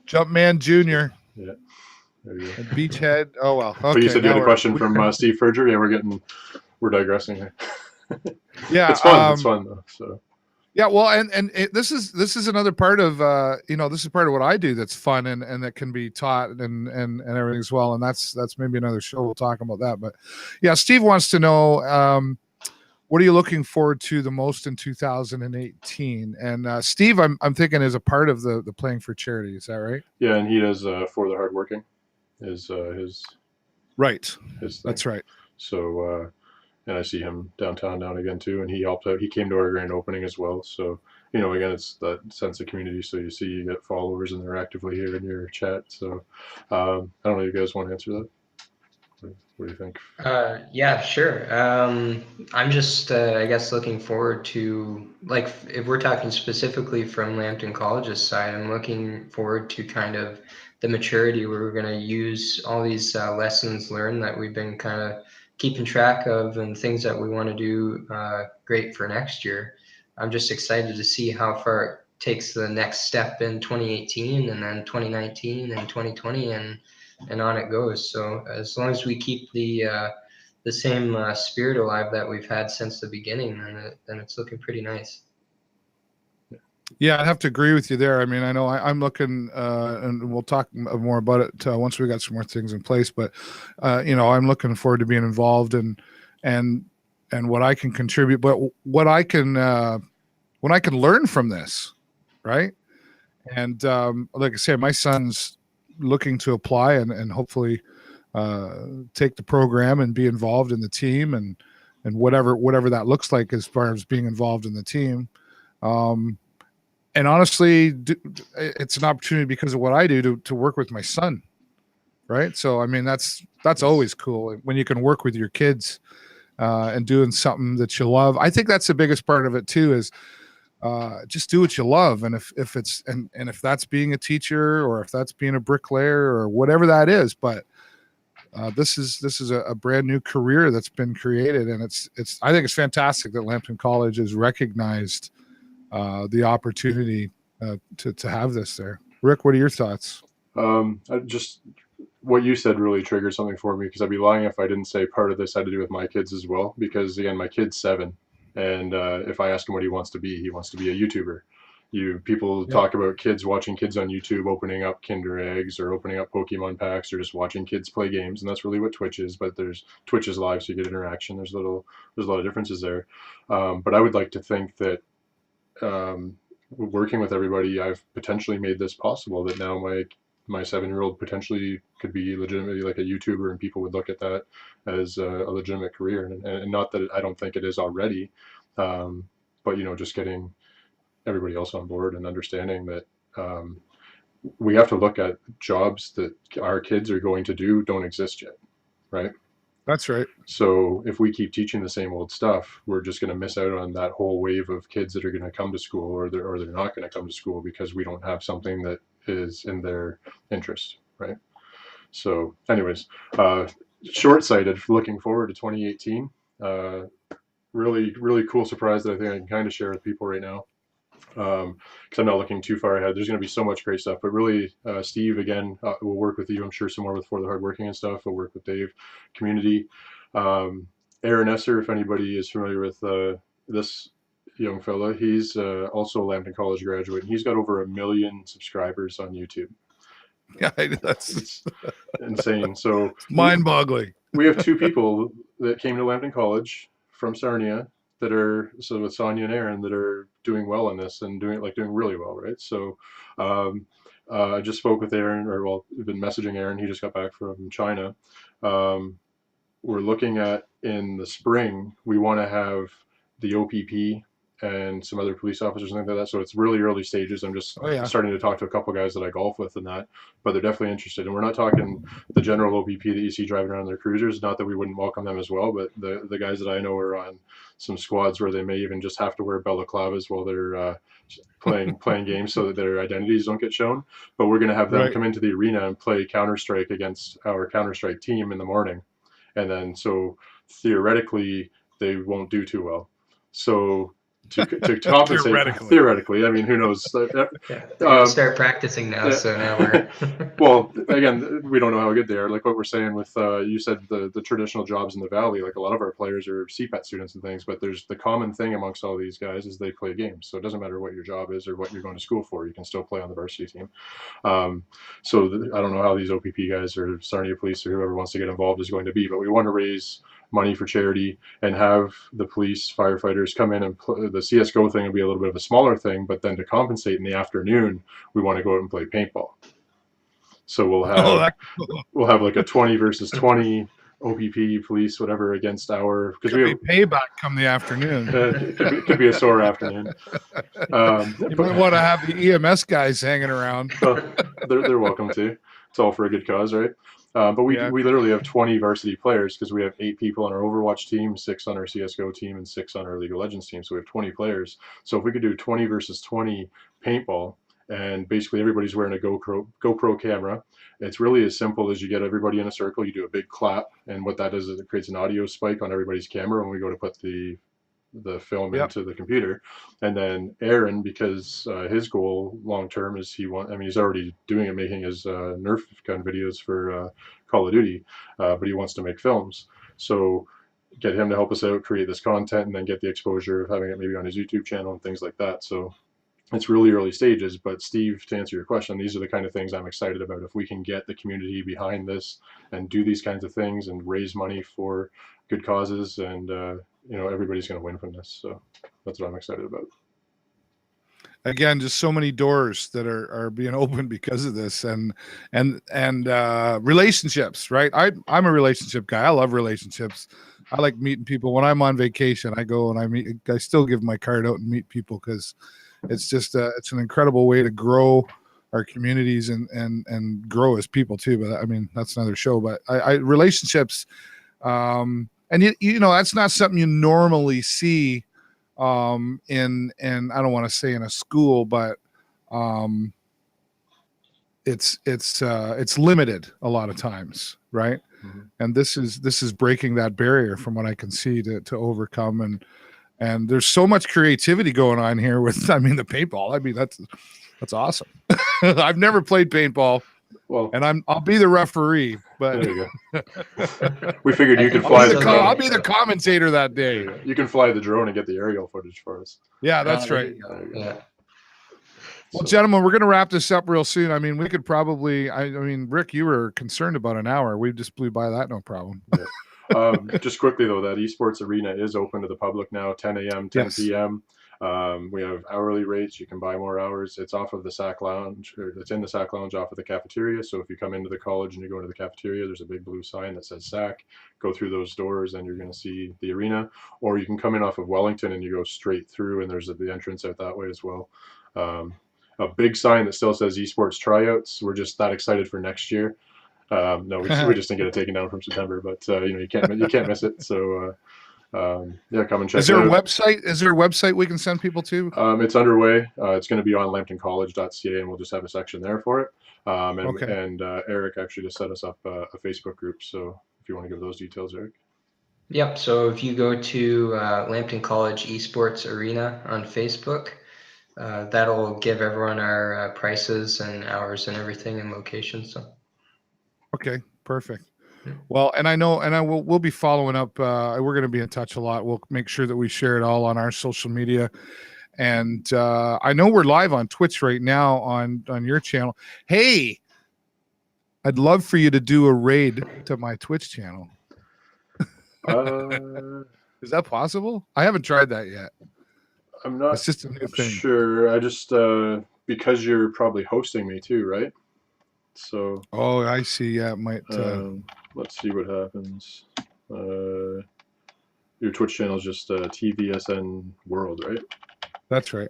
Jumpman Jr. Yeah. There you go. And Beachhead. Oh well. Okay, but you said you had a question from Steve Ferger. Yeah, we're digressing here. Yeah, it's fun. It's fun though. So. Yeah, well, and this is another part of this is part of what I do that's fun and that can be taught and everything as well, and that's maybe another show we'll talk about that. But yeah, Steve wants to know what are you looking forward to the most in 2018? And Steve, I'm thinking is a part of the Playing for Charity. Is that right? Yeah, and he does For the Hardworking is his right. His thing. That's right. So. And I see him downtown now and again too, and he helped out. He came to our grand opening as well. So, again, it's that sense of community. So you get followers, and they're actively here in your chat. So, I don't know if you guys want to answer that. What do you think? Yeah, sure. I'm just, I guess, looking forward to, like, if we're talking specifically from Lambton College's side, I'm looking forward to kind of the maturity where we're going to use all these lessons learned that we've been kind of keeping track of and things that we want to do great for next year. I'm just excited to see how far it takes the next step in 2018 and then 2019 and 2020 and on it goes. So as long as we keep the same spirit alive that we've had since the beginning, then it's looking pretty nice. Yeah, I'd have to agree with you there. I mean, I know I'm looking, and we'll talk more about it once we got some more things in place. But I'm looking forward to being involved and what I can contribute, but what I can learn from this, right? And like I say, my son's looking to apply and hopefully take the program and be involved in the team and whatever that looks like as far as being involved in the team. And honestly, it's an opportunity because of what I do to work with my son, right? So I mean, that's always cool when you can work with your kids and doing something that you love. I think that's the biggest part of it too, is just do what you love. And if it's and if that's being a teacher or if that's being a bricklayer or whatever that is, but this is a brand new career that's been created, and it's I think it's fantastic that Lambton College has recognized the opportunity to have this there. Rick, what are your thoughts? Just what you said really triggered something for me, because I'd be lying if I didn't say part of this had to do with my kids as well. Because again, my kid's 7, and if I ask him what he wants to be a YouTuber. People talk about kids watching kids on YouTube opening up Kinder eggs or opening up Pokemon packs or just watching kids play games, and that's really what Twitch is. But Twitch is live, so you get interaction. There's a lot of differences there. But I would like to think that working with everybody, I've potentially made this possible. That now my 7-year-old potentially could be legitimately like a YouTuber, and people would look at that as a legitimate career. And not that I don't think it is already, but just getting everybody else on board and understanding that we have to look at jobs that our kids are going to do don't exist yet, right? That's right. So if we keep teaching the same old stuff, we're just going to miss out on that whole wave of kids that are going to come to school, or they're not going to come to school because we don't have something that is in their interest, right? So anyways, short-sighted, looking forward to 2018. Really, really cool surprise that I think I can kind of share with people right now. Because I'm not looking too far ahead. There's going to be so much great stuff. But really, Steve, again, will work with you, I'm sure, some more with For the Hardworking and stuff. We'll work with Dave, community. Aaron Esser, if anybody is familiar with this young fella, he's also a Lambton College graduate. And he's got over 1 million subscribers on YouTube. Yeah, that's it's insane. So mind-boggling. We have 2 people that came to Lambton College from Sarnia that are, so with Sonia and Aaron, that are doing well in this and doing really well, right? So I just spoke with Aaron, we've been messaging Aaron. He just got back from China. We're looking at, in the spring, we want to have the OPP and some other police officers and things like that. So it's really early stages. I'm just starting to talk to a couple guys that I golf with and that, but they're definitely interested. And we're not talking the general OPP that you see driving around their cruisers. Not that we wouldn't welcome them as well, but the guys that I know are on some squads where they may even just have to wear balaclavas while they're playing games so that their identities don't get shown. But we're going to have them come into the arena and play Counter-Strike against our Counter-Strike team in the morning. And then, so theoretically, they won't do too well. So to compensate, theoretically, I mean, who knows? Start practicing now, so now we're. Well, again, we don't know how good they are. Like what we're saying with, you said the traditional jobs in the Valley, like a lot of our players are CPAT students and things, but there's the common thing amongst all these guys is they play games. So it doesn't matter what your job is or what you're going to school for, you can still play on the varsity team. So I don't know how these OPP guys or Sarnia Police or whoever wants to get involved is going to be, but we want to raise money for charity and have the police firefighters come in and the CSGO thing will be a little bit of a smaller thing, but then to compensate in the afternoon, we want to go out and play paintball. So we'll have like a 20 versus 20 OPP police, whatever, against our, because we have payback come the afternoon. Could be a sore afternoon. You might want to have the EMS guys hanging around. They're welcome to. It's all for a good cause, right? But we Yeah. we literally have 20 varsity players because we have 8 people on our Overwatch team, 6 on our CS:GO team, and 6 on our League of Legends team. So we have 20 players. So if we could do 20 versus 20 paintball, and basically everybody's wearing a GoPro camera, it's really as simple as you get everybody in a circle, you do a big clap, and what that does is it creates an audio spike on everybody's camera when we go to put the film Yep. into the computer. And then Aaron, because his goal long term is he's already doing it, making his Nerf gun videos for Call of Duty, but he wants to make films. So get him to help us out, create this content, and then get the exposure of having it maybe on his YouTube channel and things like that. So it's really early stages, but Steve, to answer your question, these are the kind of things I'm excited about. If we can get the community behind this and do these kinds of things and raise money for good causes, and everybody's going to win from this. So that's what I'm excited about. Again, just so many doors that are being opened because of this, and relationships, right? I'm a relationship guy. I love relationships. I like meeting people. When I'm on vacation, I go and I still give my card out and meet people because it's just it's an incredible way to grow our communities and grow as people too. But I mean, that's another show. But I relationships, and that's not something you normally see in I don't want to say in a school, but it's limited a lot of times, right? Mm-hmm. And this is breaking that barrier from what I can see to overcome, and there's so much creativity going on here with the paintball. I mean, that's awesome. I've never played paintball. Well, and I'll be the referee, but there you go. We figured you could fly I'll be the commentator that day. You can fly the drone and get the aerial footage for us. Yeah, that's right. Yeah. Well, gentlemen, we're going to wrap this up real soon. I mean, we could probably, Rick, you were concerned about an hour. We just blew by that, no problem. Yeah. Just quickly, though, that Esports Arena is open to the public now, 10 a.m., 10 p.m. We have hourly rates. You can buy more hours. It's off of the SAC Lounge, or it's in the SAC Lounge off of the cafeteria. So if you come into the college and you go into the cafeteria, there's a big blue sign that says SAC. Go through those doors and you're going to see the arena. Or you can come in off of Wellington and you go straight through, and there's the entrance out that way as well. A big sign that still says Esports Tryouts. We're just that excited for next year. No, we just didn't get it taken down from September, but you can't miss it. So come and check. Is there a website? Is there a website we can send people to? It's underway. It's going to be on lambtoncollege.ca, and we'll just have a section there for it. And Eric actually just set us up a Facebook group. So if you want to give those details, Eric. Yep. So if you go to Lambton College Esports Arena on Facebook, that'll give everyone our prices and hours and everything and location. So. Okay, perfect. Well, and we'll be following up. We're going to be in touch a lot. We'll make sure that we share it all on our social media. And I know we're live on Twitch right now on your channel. Hey, I'd love for you to do a raid to my Twitch channel. Is that possible? I haven't tried that yet. I'm not. It's just a new thing. Sure. I just because you're probably hosting me too, right? So. Oh, I see. Yeah, it might. Let's see what happens. Your Twitch channel is just TVSN World, right? That's right.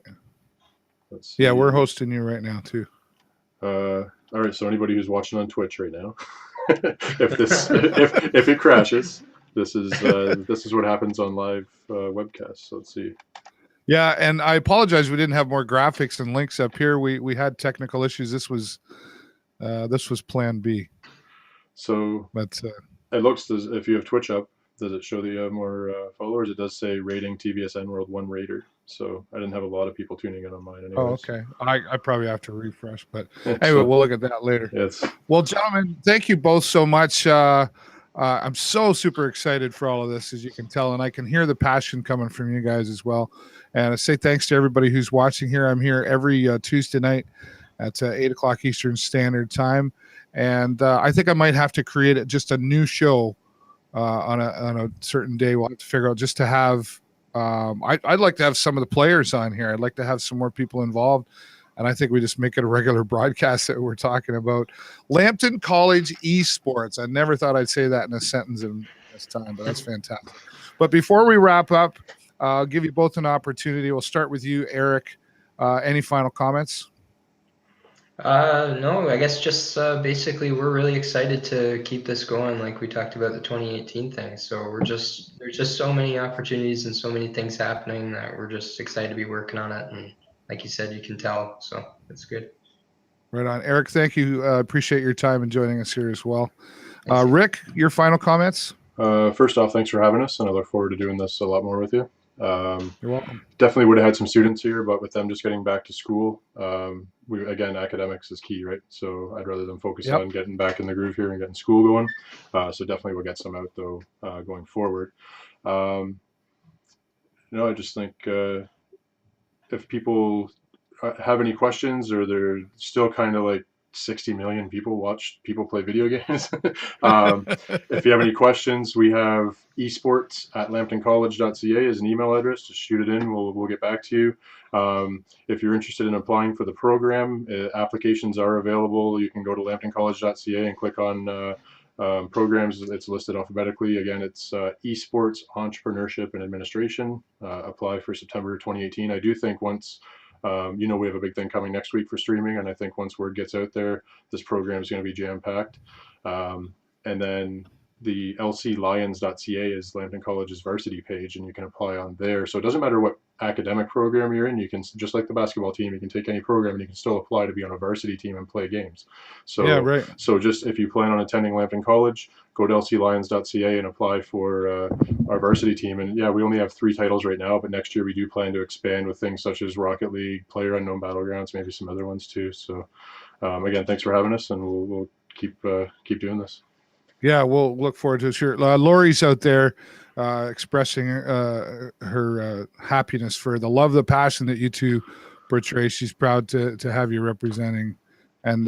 Let's see. Yeah, we're hosting you right now too. All right. So anybody who's watching on Twitch right now, if it crashes, this is what happens on live webcasts. So let's see. Yeah, and I apologize we didn't have more graphics and links up here. We had technical issues. This was Plan B. So, but it looks as if you have Twitch up. Does it show that you have more followers? It does say rating TVSN World 1 Raider. So I didn't have a lot of people tuning in on mine. Anyways. Oh, okay. I probably have to refresh, but anyway, we'll look at that later. Yes. Well, gentlemen, thank you both so much. I'm so super excited for all of this, as you can tell, and I can hear the passion coming from you guys as well. And I say thanks to everybody who's watching here. I'm here every Tuesday night at 8 o'clock Eastern Standard Time. And I think I might have to create just a new show on a certain day. We'll have to figure out just to have. I'd like to have some of the players on here. I'd like to have some more people involved, and I think we just make it a regular broadcast that we're talking about Lambton College Esports. I never thought I'd say that in a sentence in this time, but that's fantastic. But before we wrap up, I'll give you both an opportunity. We'll start with you, Eric. Any final comments? No, I guess just basically we're really excited to keep this going, like we talked about the 2018 thing. So there's just so many opportunities and so many things happening that we're just excited to be working on it. And like you said, you can tell. So that's good. Right on. Eric, thank you. Appreciate your time and joining us here as well. Thanks. Rick, your final comments? First off, thanks for having us, and I look forward to doing this a lot more with you. You're welcome. Definitely would have had some students here, but with them just getting back to school, academics is key, right? So I'd rather them focus Yep. on getting back in the groove here and getting school going. So definitely we'll get some out though going forward. I just think if people have any questions, or they're still kind of like 60 million people watch people play video games. If you have any questions, we have esports at lambtoncollege.ca as an email address. Just shoot it in. We'll get back to you. If you're interested in applying for the program, applications are available. You can go to lambtoncollege.ca and click on programs. It's listed alphabetically. Again, it's esports, entrepreneurship, and administration. Apply for September 2018. I do think once we have a big thing coming next week for streaming, and I think once word gets out there, this program is going to be jam-packed. And then the lclions.ca is Lambton College's varsity page, and you can apply on there. So it doesn't matter what academic program you're in. You can, just like the basketball team, you can take any program and you can still apply to be on a varsity team and play games. So, yeah, right. So just if you plan on attending Lambton College, go to lclions.ca and apply for our varsity team. And yeah, we only have 3 titles right now, but next year we do plan to expand with things such as Rocket League, Player Unknown Battlegrounds, maybe some other ones too. So again, thanks for having us, and we'll keep doing this. Yeah, we'll look forward to it. Sure. Lori's out there expressing her happiness for the love, the passion that you two portray. She's proud to have you representing. And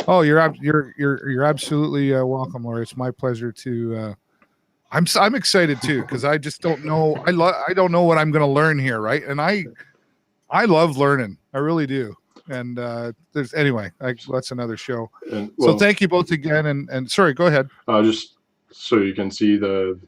you're absolutely welcome, Lori. It's my pleasure to. I'm excited too, because I just don't know. I don't know what I'm going to learn here, right? And I love learning. I really do. And that's another show. And, so thank you both again. And sorry, go ahead. Just so you can see the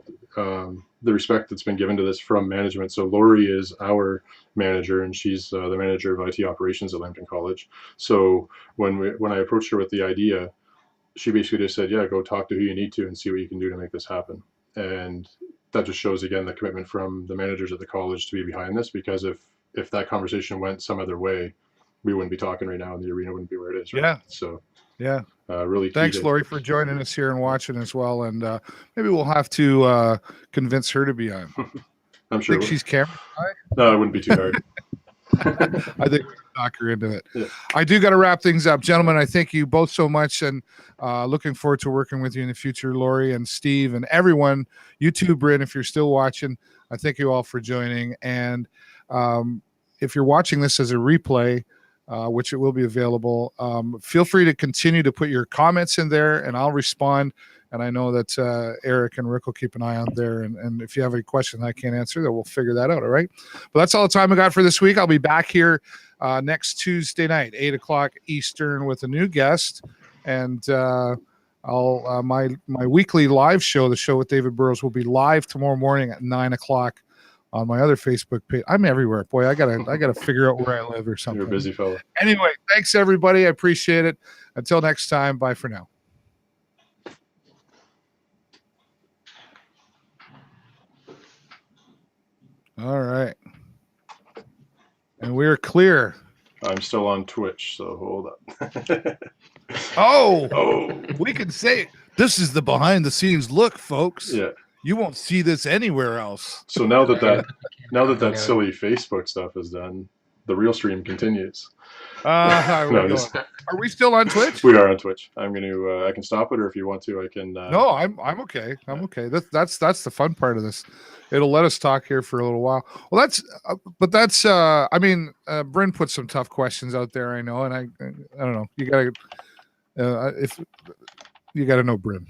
respect that's been given to this from management. So Lori is our manager, and she's the manager of IT operations at Lambton College. So when I approached her with the idea, she basically just said, yeah, go talk to who you need to and see what you can do to make this happen. And that just shows, again, the commitment from the managers at the college to be behind this, because if that conversation went some other way, we wouldn't be talking right now, and the arena wouldn't be where it is. Right? Yeah. So yeah. Really. Thanks, Lori, for joining us here and watching as well. And maybe we'll have to convince her to be on. I'm sure. Think she's camera shy? No, it wouldn't be too hard. I think we can talk her into it. Yeah. I do got to wrap things up. Gentlemen, I thank you both so much, and looking forward to working with you in the future, Lori and Steve and everyone. You too, Bryn, if you're still watching. I thank you all for joining. And if you're watching this as a replay, which it will be available, feel free to continue to put your comments in there, and I'll respond. And I know that Eric and Rick will keep an eye on there. And if you have any questions I can't answer, then we'll figure that out. All right. But that's all the time I got for this week. I'll be back here next Tuesday night, 8:00 Eastern, with a new guest. And I'll my weekly live show, the show with David Burrows, will be live tomorrow morning at 9:00 on my other Facebook page. I'm everywhere. Boy, I gotta figure out where I live or something. You're a busy fella. Anyway, thanks everybody. I appreciate it. Until next time, bye for now. All right. And we're clear. I'm still on Twitch, so hold up. Oh, we can say this is the behind the scenes look, folks. Yeah. You won't see this anywhere else. So now that silly Facebook stuff is done, the real stream continues. Are we still on Twitch? We are on Twitch. I'm going I can stop it, or if you want to, I can. No, I'm okay. I'm okay. That's the fun part of this. It'll let us talk here for a little while. Well, Bryn put some tough questions out there, I know, and I don't know. You gotta know Bryn.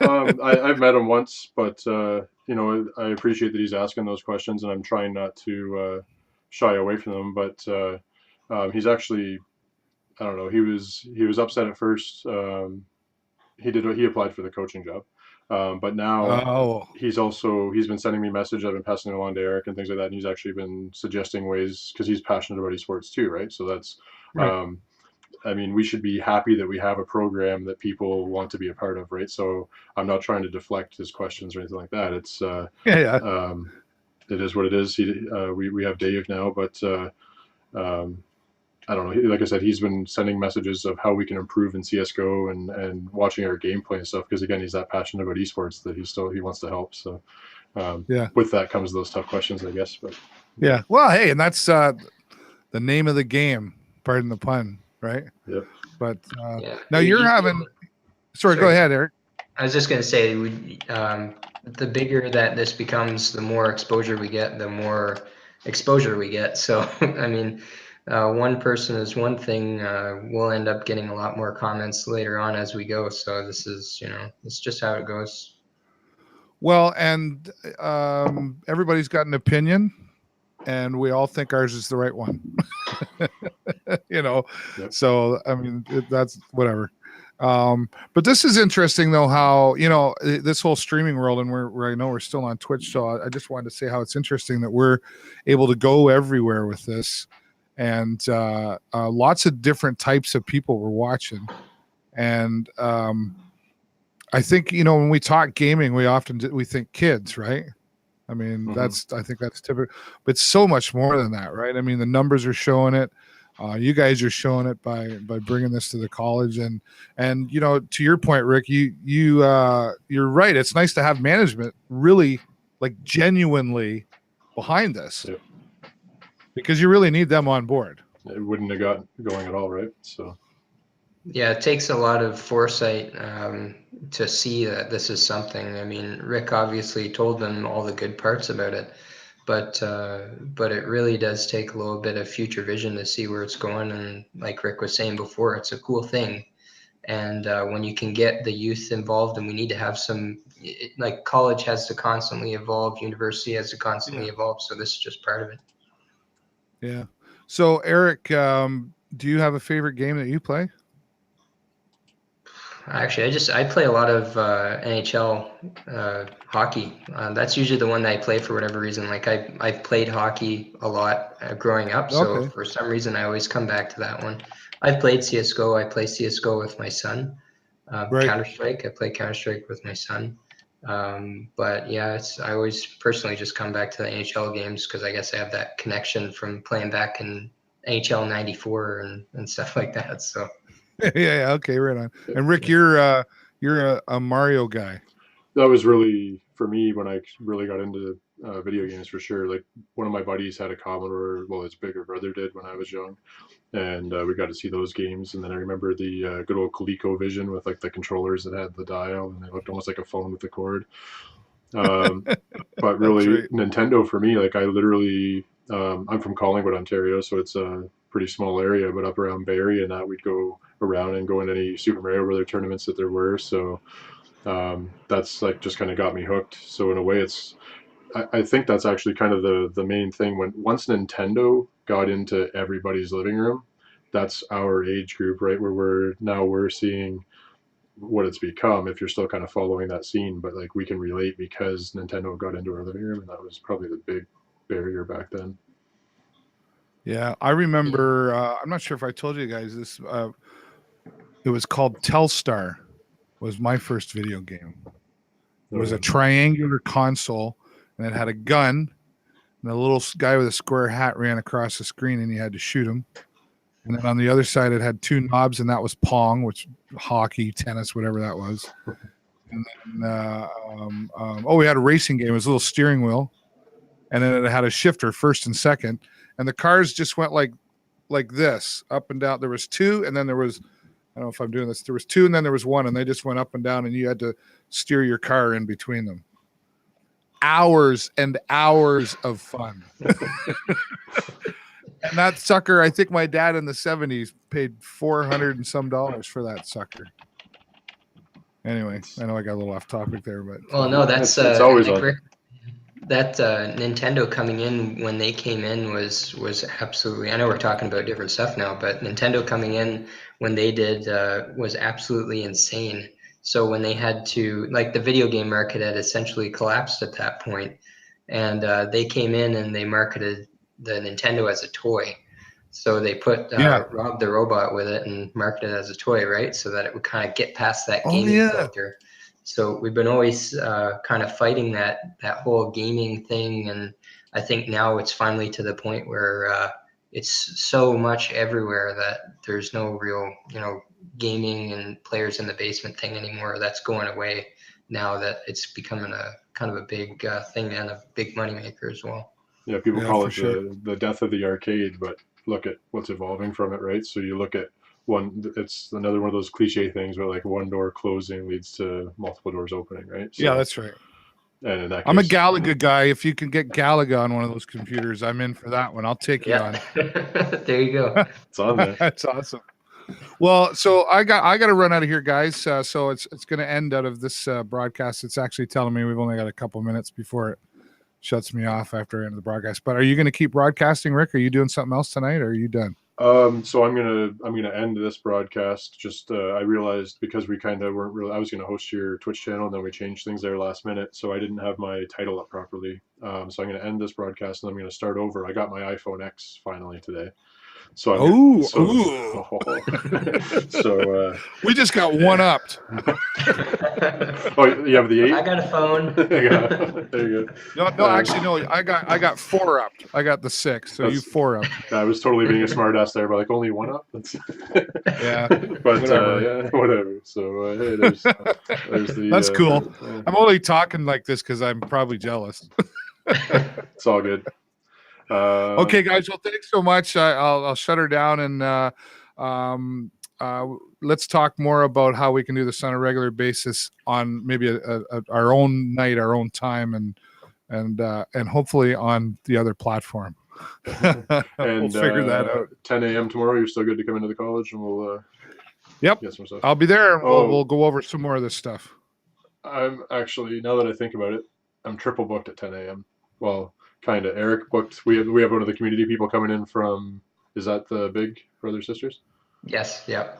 I've met him once, but I appreciate that he's asking those questions, and I'm trying not to shy away from them. But he's actually, I don't know. He was upset at first. He applied for the coaching job, but now he's been sending me messages. I've been passing it along to Eric and things like that, and he's actually been suggesting ways, because he's passionate about esports too, right? So that's. Right. I mean, we should be happy that we have a program that people want to be a part of, right? So I'm not trying to deflect his questions or anything like that. It's Yeah. it is what it is. We have Dave now, but um, I don't know. Like I said, he's been sending messages of how we can improve in CS:GO and watching our gameplay and stuff. Because again, he's that passionate about esports that he wants to help. So Yeah. with that comes those tough questions, I guess. But Yeah. Well, hey, and that's the name of the game. Pardon the pun, right? yeah. But Yeah. now you're having. Sorry, go Sorry. ahead, Eric. I was just going to say, the bigger that this becomes, the more exposure we get, the more exposure we get. So, I mean, one person is one thing. We'll end up getting a lot more comments later on as we go. So this is, it's just how it goes. Well, and everybody's got an opinion, and we all think ours is the right one. Yep. So I mean, that's whatever. But this is interesting though, how this whole streaming world, and I know we're still on Twitch, so I just wanted to say how it's interesting that we're able to go everywhere with this, and lots of different types of people we're watching, and I think when we talk gaming, we think kids, right? I mean, I think that's typical, but it's so much more than that, right? I mean, the numbers are showing it. You guys are showing it by bringing this to the college, and to your point, Rick, you're right. It's nice to have management really like genuinely behind this, because you really need them on board. It wouldn't have got going at all, right? So. Yeah, it takes a lot of foresight to see that this is something. I mean, Rick obviously told them all the good parts about it, but it really does take a little bit of future vision to see where it's going. And like Rick was saying before, it's a cool thing. And when you can get the youth involved, and we need to have like college has to constantly evolve, university has to constantly evolve. So this is just part of it. Yeah. So Eric, do you have a favorite game that you play? Actually, I play a lot of NHL hockey. That's usually the one that I play for whatever reason. Like I've played hockey a lot growing up, so for some reason I always come back to that one. I've played CS:GO. I play CS:GO with my son. Counter-Strike. I play Counter-Strike with my son. But yeah, I always personally just come back to the NHL games because I guess I have that connection from playing back in NHL '94 and stuff like that. So. Yeah. Okay. Right on. And Rick, you're a Mario guy. That was really for me when I really got into video games, for sure. Like one of my buddies had a Commodore. Well, his bigger brother did when I was young, and we got to see those games. And then I remember the good old ColecoVision with like the controllers that had the dial, and they looked almost like a phone with the cord. But really, right. Nintendo for me, like I literally, I'm from Collingwood, Ontario, so it's a pretty small area, but up around Bay Area and that, we'd go around and go in any Super Mario Brother tournaments that there were. So that's like just kind of got me hooked. So in a way, I think that's actually kind of the main thing. Once Nintendo got into everybody's living room, that's our age group, right? Where we're seeing what it's become, if you're still kind of following that scene, but like we can relate because Nintendo got into our living room, and that was probably the big barrier back then. Yeah, I remember. I'm not sure if I told you guys this. It was called Telstar. Was my first video game. It was a triangular console, and it had a gun, and a little guy with a square hat ran across the screen, and you had to shoot him. And then on the other side, it had two knobs, and that was Pong, which hockey, tennis, whatever that was. And then, we had a racing game. It was a little steering wheel, and then it had a shifter, first and second. And the cars just went like this, up and down. There was two, and then there was, I don't know if I'm doing this. There was two, and then there was one, and they just went up and down, and you had to steer your car in between them. Hours and hours of fun. And that sucker, I think my dad in the 70s paid $400 and some for that sucker. Anyway, I know I got a little off topic there, but no, that's it's always on. That Nintendo coming in when they came in was absolutely. I know we're talking about different stuff now, but Nintendo coming in when they did was absolutely insane. So when they had to, like, the video game market had essentially collapsed at that point, and they came in and they marketed the Nintendo as a toy. So they put Yeah. Rob the Robot with it and marketed it as a toy, right? So that it would kind of get past that Oh, gaming yeah. filter. So we've been always kind of fighting that whole gaming thing, and I think now it's finally to the point where it's so much everywhere that there's no real, gaming and players in the basement thing anymore. That's going away now that it's becoming a kind of a big thing and a big moneymaker as well. Yeah, people Yeah, call for it sure. the death of the arcade, but look at what's evolving from it, right? So you look at it's another one of those cliche things where like one door closing leads to multiple doors opening, right? So, Yeah, that's right. and in that I'm a case, Galaga guy. If you can get Galaga on one of those computers, I'm in for that one. I'll take you on. There you go. it's on there. That's awesome. Well, so I got to run out of here, guys. So it's going to end out of this broadcast. It's actually telling me we've only got a couple minutes before it shuts me off after I end the broadcast. But are you going to keep broadcasting, Rick? Are you doing something else tonight, or are you done? So I'm gonna end this broadcast. Just I realized because we kind of weren't really. I was gonna host your Twitch channel, and then we changed things there last minute, so I didn't have my title up properly. So I'm gonna end this broadcast, and I'm gonna start over. I got my iPhone X finally today. So Ooh. so We just got one upped. oh, you have the 8? I got a phone. Yeah, there you go. No, actually, no. I got 4 upped. I got the 6, so you 4 upped. I was totally being a smartass there, but like only 1 up. That's Yeah, but whatever. yeah, whatever. So hey, there's the. That's cool. Yeah. I'm only talking like this because I'm probably jealous. It's all good. Okay, guys. Well, thanks so much. I'll shut her down, and let's talk more about how we can do this on a regular basis on maybe our own night, our own time, and hopefully on the other platform. And we'll figure that out. 10 a.m. tomorrow. You're still good to come into the college, and we'll. Yep, get some stuff. I'll be there, and we'll go over some more of this stuff. I'm actually, now that I think about it, I'm triple booked at 10 a.m. Well, kind of. Eric booked. We have one of the community people coming in from. Is that the Big Brother Sisters? Yes. Yeah.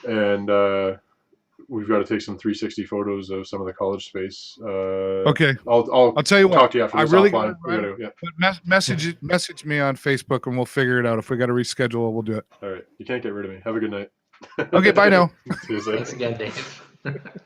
And we've got to take some 360 photos of some of the college space. Okay. I'll tell you talk what. to you after I this really offline. but message me on Facebook, and we'll figure it out. If we got to reschedule, we'll do it. All right. You can't get rid of me. Have a good night. Okay. Bye now. See you later. Thanks again, Dave.